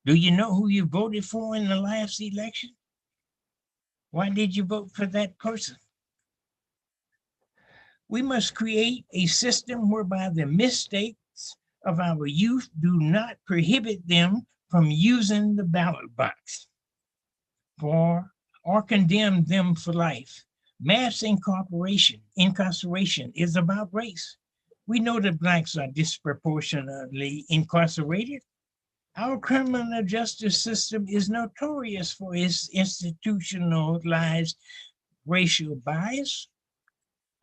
Do you know who you voted for in the last election? Why did you vote for that person? We must create a system whereby the mistakes of our youth do not prohibit them from using the ballot box or condemn them for life. Mass incarceration is about race. We know that Blacks are disproportionately incarcerated. Our criminal justice system is notorious for its institutionalized racial bias.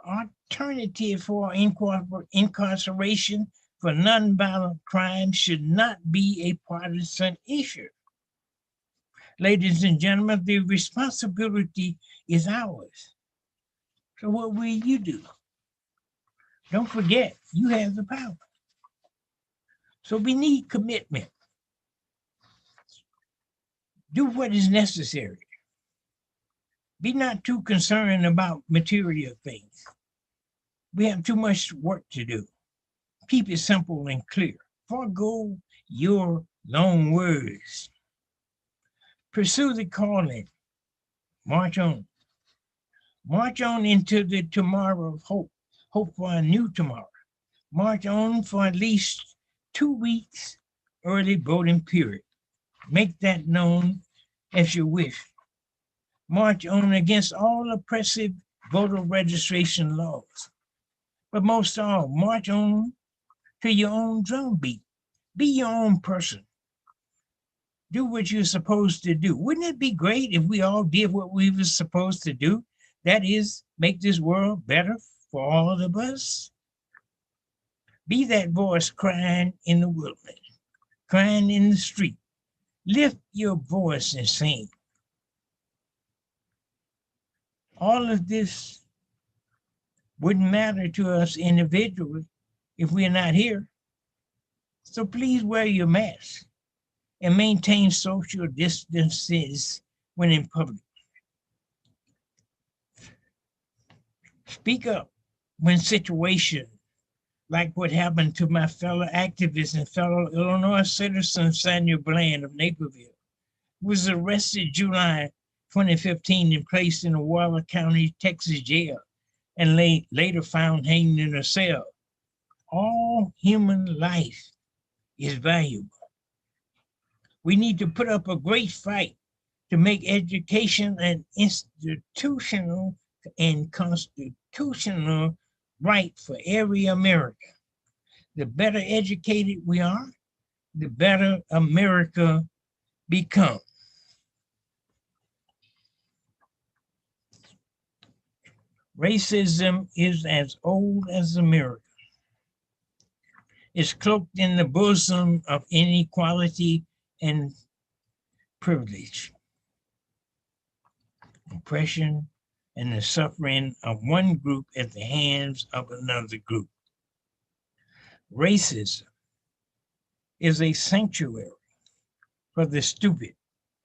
Alternative for incarceration for nonviolent crime should not be a partisan issue. Ladies and gentlemen, the responsibility is ours. So what will you do? Don't forget, you have the power. So we need commitment. Do what is necessary. Be not too concerned about material things. We have too much work to do. Keep it simple and clear. Forgo your long words. Pursue the calling. March on. March on into the tomorrow of hope. Hope for a new tomorrow. March on for at least 2 weeks early voting period. Make that known as you wish. March on against all oppressive voter registration laws. But most of all, march on to your own drumbeat. Be your own person. Do what you're supposed to do. Wouldn't it be great if we all did what we were supposed to do? That is, make this world better for all of us. Be that voice crying in the wilderness, crying in the street. Lift your voice and sing. All of this wouldn't matter to us individually if we're not here. So please wear your mask and maintain social distances when in public. Speak up when situations like what happened to my fellow activist and fellow Illinois citizen Samuel Bland of Naperville, who was arrested July 2015 and placed in a Waller County, Texas jail and later found hanged in a cell. All human life is valuable. We need to put up a great fight to make education an institutional and constitutional right for every American. The better educated we are, the better America becomes. Racism is as old as America. It's cloaked in the bosom of inequality and privilege, oppression, and the suffering of one group at the hands of another group. Racism is a sanctuary for the stupid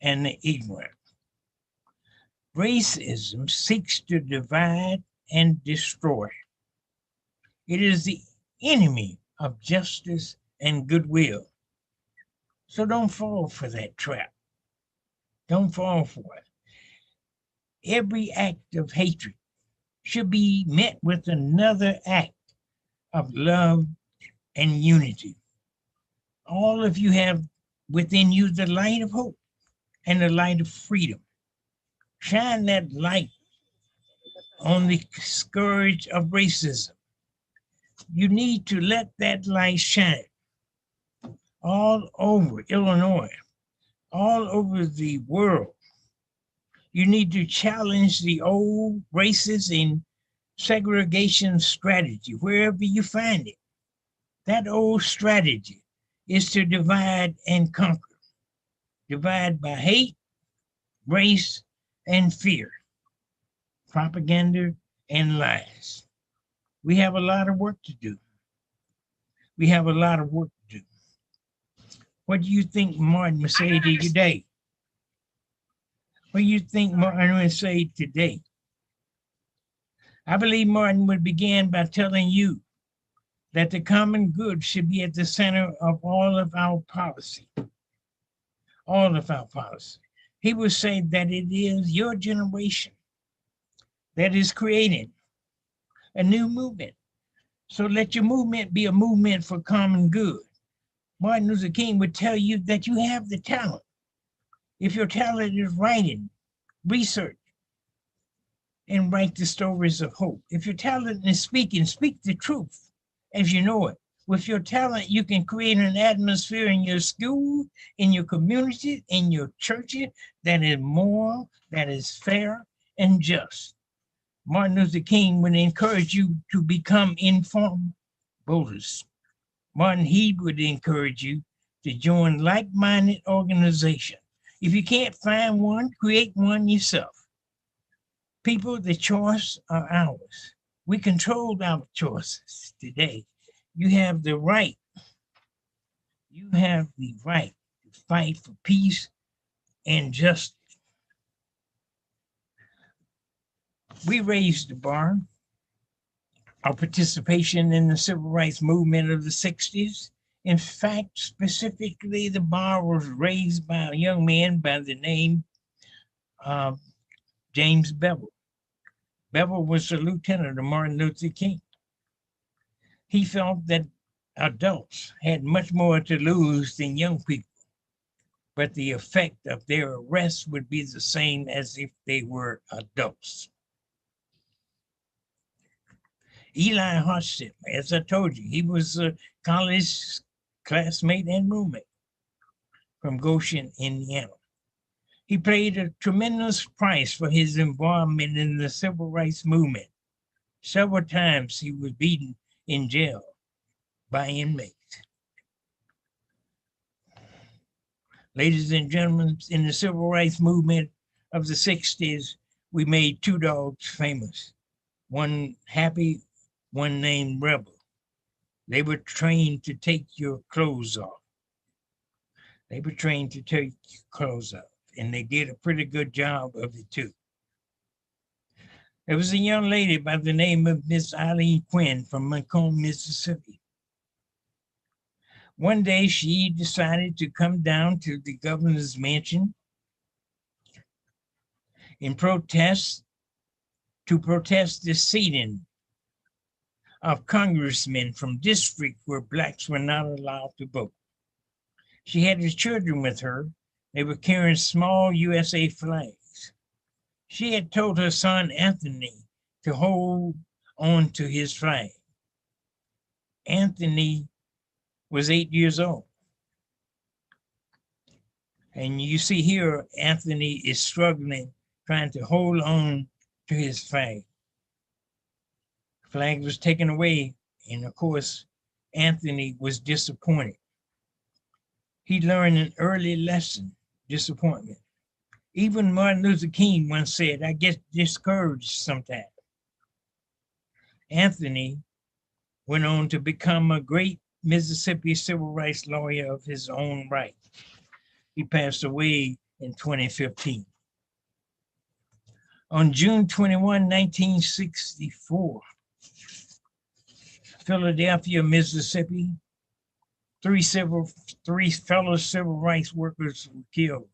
and the ignorant. Racism seeks to divide and destroy. It is the enemy of justice and goodwill. So don't fall for that trap. Don't fall for it. Every act of hatred should be met with another act of love and unity. All of you have within you the light of hope and the light of freedom. Shine that light on the scourge of racism. You need to let that light shine all over Illinois, all over the world. You need to challenge the old racist and segregation strategy wherever you find it. That old strategy is to divide and conquer. Divide by hate, race, and fear, propaganda, and lies. We have a lot of work to do. We have a lot of work to do. What do you think Martin would say to you today? What do you think Martin would say today? I believe Martin would begin by telling you that the common good should be at the center of all of our policy. All of our policy. He would say that it is your generation that is creating a new movement. So let your movement be a movement for common good. Martin Luther King would tell you that you have the talent. If your talent is writing, research, and write the stories of hope. If your talent is speaking, speak the truth as you know it. With your talent, you can create an atmosphere in your school, in your community, in your churches that is moral, that is fair, and just. Martin Luther King would encourage you to become informed voters. Martin, he would encourage you to join like-minded organizations. If you can't find one, create one yourself. People, the choice are ours. We control our choices today. You have the right. You have the right to fight for peace and justice. We raised the bar. Our participation in the civil rights movement of the 60s In fact, specifically, the bar was raised by a young man by the name of James Bevel. Bevel was a lieutenant of Martin Luther King. He felt that adults had much more to lose than young people, but the effect of their arrest would be the same as if they were adults. Eli Hotchip, as I told you, he was a college classmate and roommate from Goshen, Indiana. He paid a tremendous price for his involvement in the civil rights movement. Several times he was beaten in jail by inmates. Ladies and gentlemen, in the civil rights movement of the 60s, we made two dogs famous. One happy, one named Rebel. They were trained to take your clothes off. And they did a pretty good job of it too. There was a young lady by the name of Miss Eileen Quinn from Macomb, Mississippi. One day she decided to come down to the governor's mansion to protest the seating of congressmen from districts where blacks were not allowed to vote. She had her children with her. They were carrying small USA flags. She had told her son Anthony to hold on to his flag. Anthony was 8 years old. And you see here, Anthony is struggling, trying to hold on to his flag. The flag was taken away, and of course, Anthony was disappointed. He learned an early lesson, disappointment. Even Martin Luther King once said, "I get discouraged sometimes." Anthony went on to become a great Mississippi civil rights lawyer of his own right. He passed away in 2015. On June 21, 1964, Philadelphia, Mississippi, three fellow civil rights workers were killed.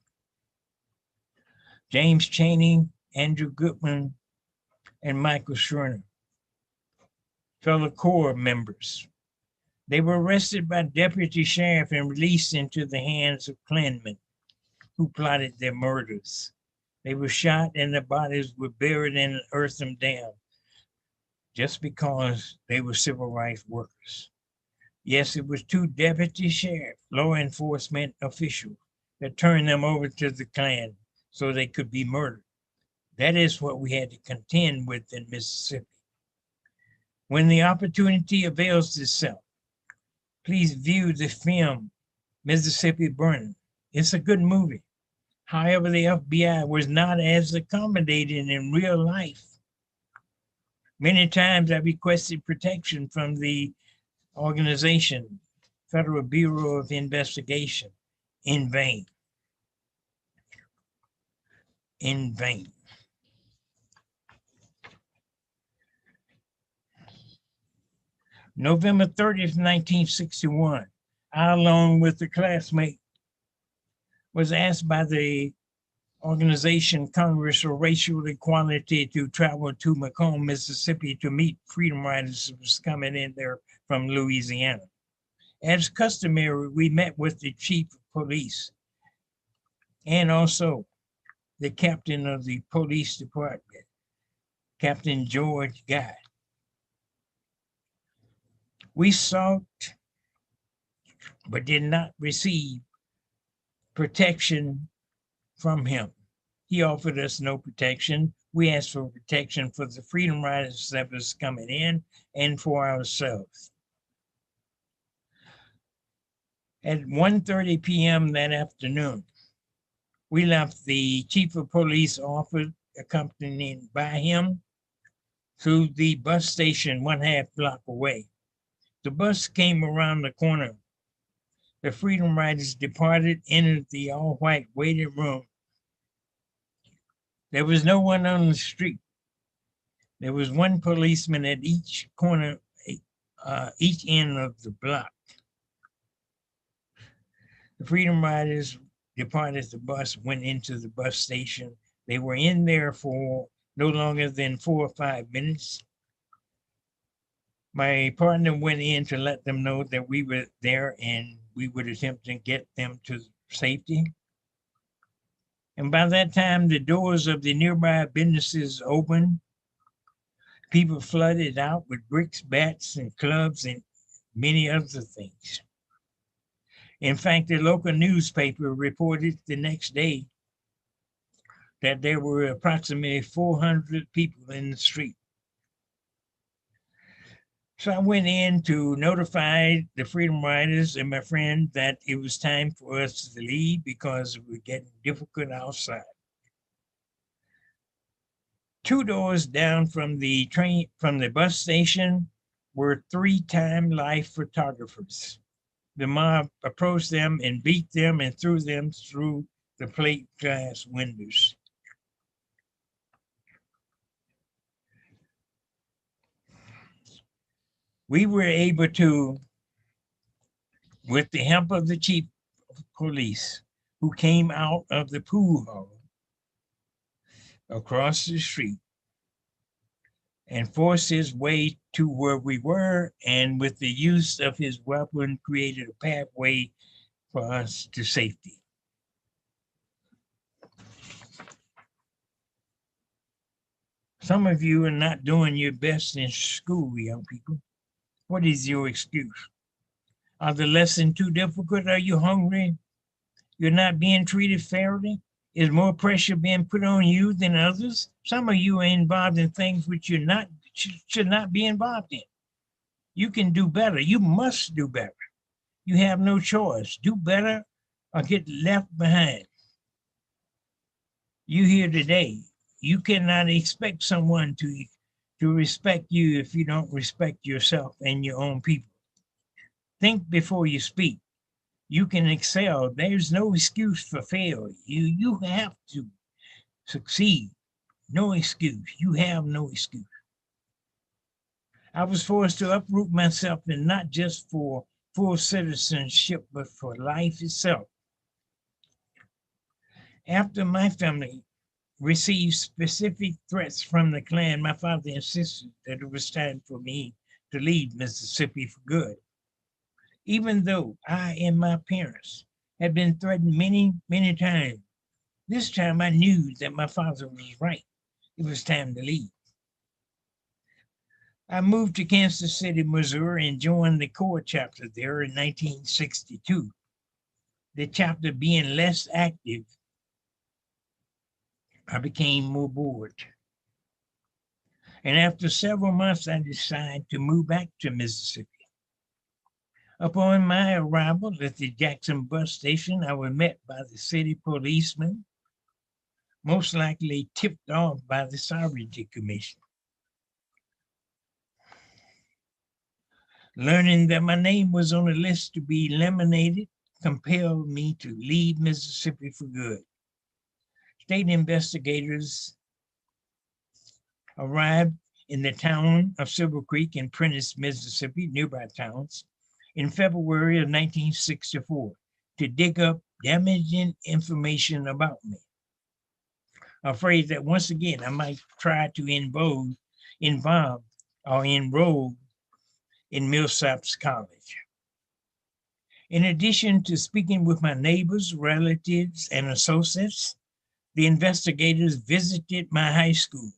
James Chaney, Andrew Goodman, and Michael Schwerner, fellow Corps members. They were arrested by deputy sheriff and released into the hands of Klansmen who plotted their murders. They were shot and their bodies were buried in an earthen dam just because they were civil rights workers. Yes, it was two deputy sheriff, law enforcement officials that turned them over to the Klan so they could be murdered. That is what we had to contend with in Mississippi. When the opportunity avails itself, please view the film Mississippi Burning. It's a good movie. However, the FBI was not as accommodating in real life. Many times I requested protection from the organization, Federal Bureau of Investigation, in vain. In vain. November 30th, 1961, I, along with a classmate, was asked by the organization Congress for Racial Equality to travel to Macomb, Mississippi to meet freedom riders who was coming in there from Louisiana. As customary, we met with the chief of police and also the captain of the police department, Captain George Guy. We sought, but did not receive protection from him. He offered us no protection. We asked for protection for the freedom riders that was coming in and for ourselves. At 1:30 p.m. that afternoon, we left the chief of police office, accompanied by him, to the bus station 1/2 block away. The bus came around the corner. The freedom riders departed, entered the all-white waiting room. There was no one on the street. There was one policeman at each corner, each end of the block. The Freedom Riders departed the bus, went into the bus station. They were in there for no longer than 4 or 5 minutes. My partner went in to let them know that we were there and we would attempt to get them to safety. And by that time, the doors of the nearby businesses opened. People flooded out with bricks, bats, and clubs, and many other things. In fact, the local newspaper reported the next day that there were approximately 400 people in the street. So I went in to notify the Freedom Riders and my friend that it was time for us to leave because it was getting difficult outside. 2 doors down from the bus station were 3-time life photographers. The mob approached them and beat them and threw them through the plate glass windows. We were able to, with the help of the chief of police, who came out of the pool hall across the street and forced his way to where we were, and with the use of his weapon created a pathway for us to safety. Some of you are not doing your best in school, young people. What is your excuse? Are the lessons too difficult? Are you hungry? You're not being treated fairly? Is more pressure being put on you than others? Some of you are involved in things which you're not should not be involved in. You can do better. You must do better. You have no choice. Do better or get left behind. You here today. You cannot expect someone to respect you if you don't respect yourself and your own people. Think before you speak. You can excel. There's no excuse for failure. You have to succeed. No excuse. You have no excuse. I was forced to uproot myself, and not just for full citizenship, but for life itself. After my family received specific threats from the Klan, my father insisted that it was time for me to leave Mississippi for good. Even though I and my parents had been threatened many, many times, this time I knew that my father was right. It was time to leave. I moved to Kansas City, Missouri, and joined the core chapter there in 1962. The chapter being less active, I became more bored. And after several months, I decided to move back to Mississippi. Upon my arrival at the Jackson bus station, I was met by the city policeman, most likely tipped off by the Sovereignty Commission. Learning that my name was on a list to be eliminated compelled me to leave Mississippi for good. State investigators arrived in the town of Silver Creek in Prentiss, Mississippi, nearby towns, in February of 1964 to dig up damaging information about me. Afraid that once again I might try to involve or enroll in Millsaps College. In addition to speaking with my neighbors, relatives, and associates, the investigators visited my high school,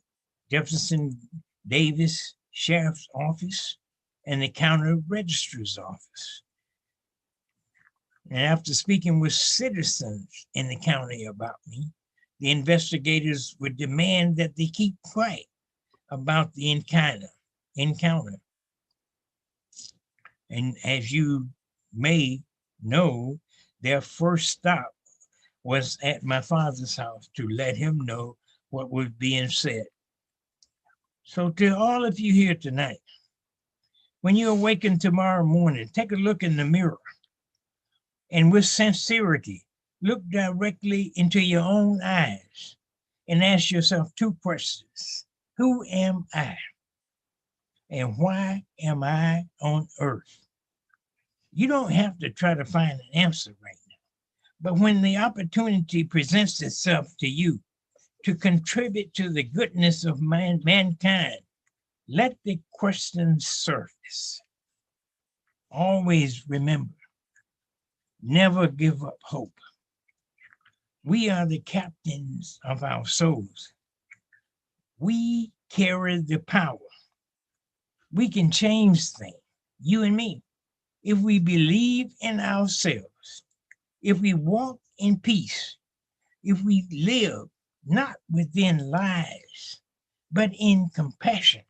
Jefferson Davis Sheriff's Office, and the County Registrar's Office. And after speaking with citizens in the county about me, the investigators would demand that they keep quiet about the encounter. And as you may know, their first stop was at my father's house to let him know what was being said. So to all of you here tonight, when you awaken tomorrow morning, take a look in the mirror and with sincerity, look directly into your own eyes and ask yourself 2 questions. Who am I? And why am I on earth? You don't have to try to find an answer right now. But when the opportunity presents itself to you to contribute to the goodness of mankind, let the question surface. Always remember, never give up hope. We are the captains of our souls. We carry the power. We can change things, you and me, if we believe in ourselves, if we walk in peace, if we live not within lies, but in compassion,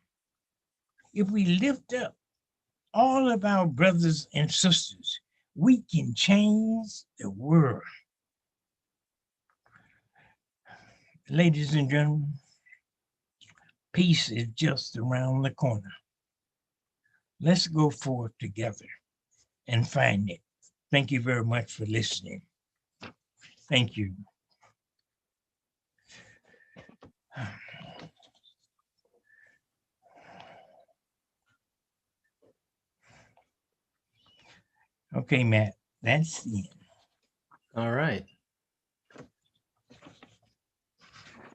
if we lift up all of our brothers and sisters, we can change the world. Ladies and gentlemen, peace is just around the corner. Let's go forth together and find it. Thank you very much for listening. Thank you. Okay, Matt, that's the end. All right.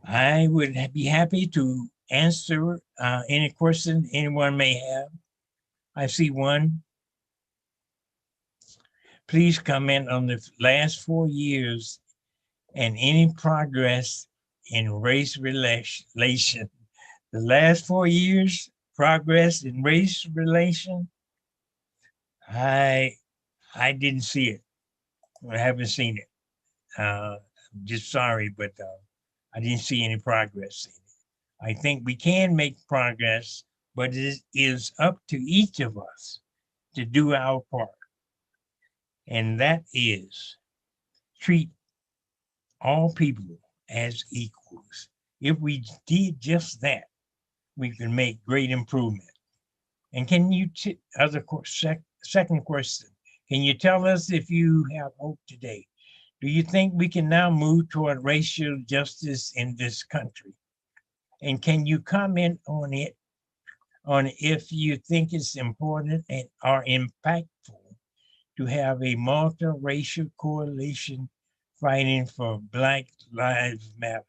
I would be happy to answer any question anyone may have. I see one. Please comment on the last 4 years and any progress in race relation. The last 4 years, progress in race relation, I didn't see it. I haven't seen it. I'm just sorry, but I didn't see any progress. I think we can make progress, but it is up to each of us to do our part. And that is treat all people as equals. If we did just that, we can make great improvement. And can you, second question, can you tell us if you have hope today? Do you think we can now move toward racial justice in this country? And can you comment on it, on if you think it's important and are impactful to have a multiracial coalition fighting for Black Lives Matter?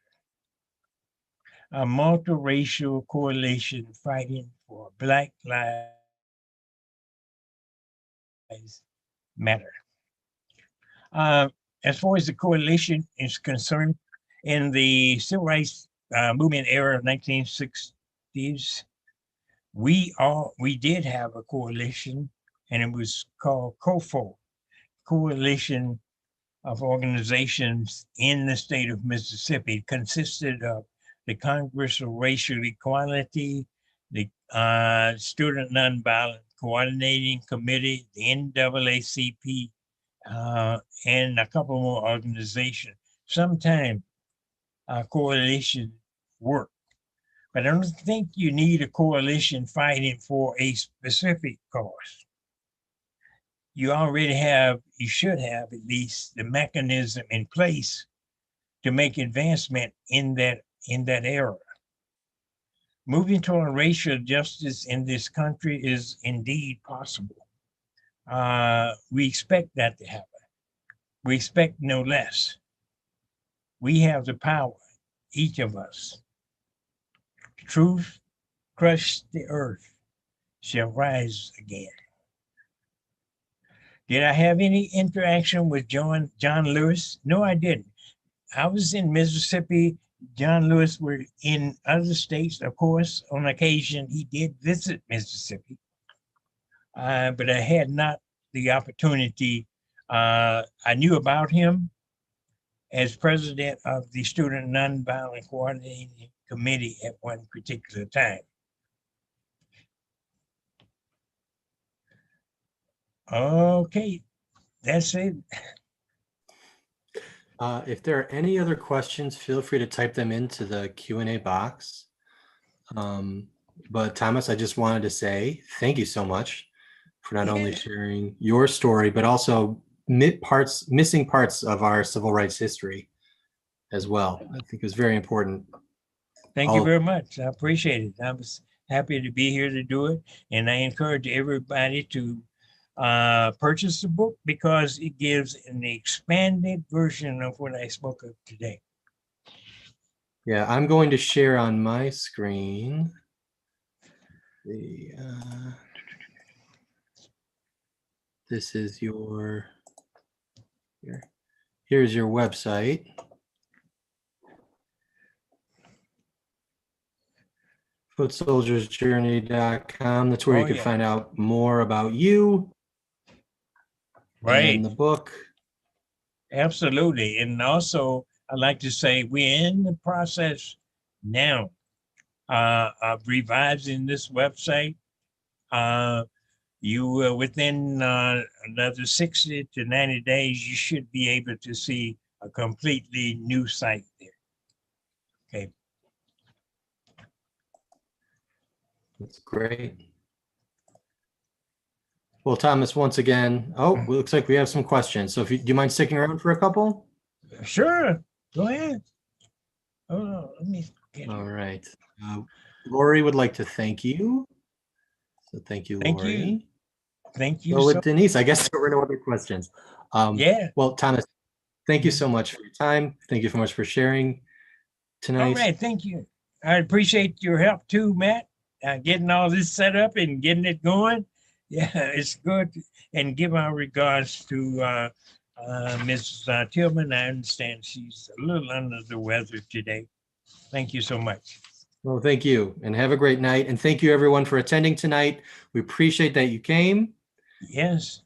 A multiracial coalition fighting for Black Lives Matter. As far as the coalition is concerned, in the civil rights movement era of 1960s, we did have a coalition, and it was called COFO, Coalition of Organizations in the state of Mississippi. It consisted of the Congress of Racial Equality, the Student Nonviolent Coordinating Committee, the NAACP, and a couple more organizations. Sometimes coalition work, but I don't think you need a coalition fighting for a specific cause. You already have, you should have at least the mechanism in place to make advancement in that era. Moving toward racial justice in this country is indeed possible. We expect that to happen. We expect no less. We have the power, each of us. Truth crushed the earth shall rise again. Did I have any interaction with John Lewis? No, I didn't. I was in Mississippi. John Lewis were in other states, of course. On occasion, he did visit Mississippi, but I had not the opportunity. I knew about him as president of the Student Nonviolent Coordinating Committee at one particular time. Okay, that's it. If there are any other questions, feel free to type them into the Q&A box. But Thomas, I just wanted to say thank you so much for not only sharing your story, but also missing parts of our civil rights history as well. I think it was very important. Thank you very much. I appreciate it. I was happy to be here to do it. And I encourage everybody to purchase the book because it gives an expanded version of what I spoke of today. Yeah, I'm going to share on my screen. This is your, here's your website. footsoldiersjourney.com. That's where you can find out more about you and the book. Absolutely. And also, I'd like to say we're in the process now of revising this website. You within another 60 to 90 days, you should be able to see a completely new site there. Okay. That's great. Well, Thomas, once again, it looks like we have some questions. So do you mind sticking around for a couple? Sure, go ahead. Oh, let me get All right. Lori would like to thank you. So thank you, Lori. Thank you. Well, with Denise, I guess there were no other questions. Yeah. Well, Thomas, thank you so much for your time. Thank you so much for sharing tonight. All right, thank you. I appreciate your help too, Matt, getting all this set up and getting it going. Yeah, it's good. And give our regards to Mrs. Tillman. I understand she's a little under the weather today. Thank you so much. Well, thank you and have a great night. And thank you everyone for attending tonight. We appreciate that you came. Yes.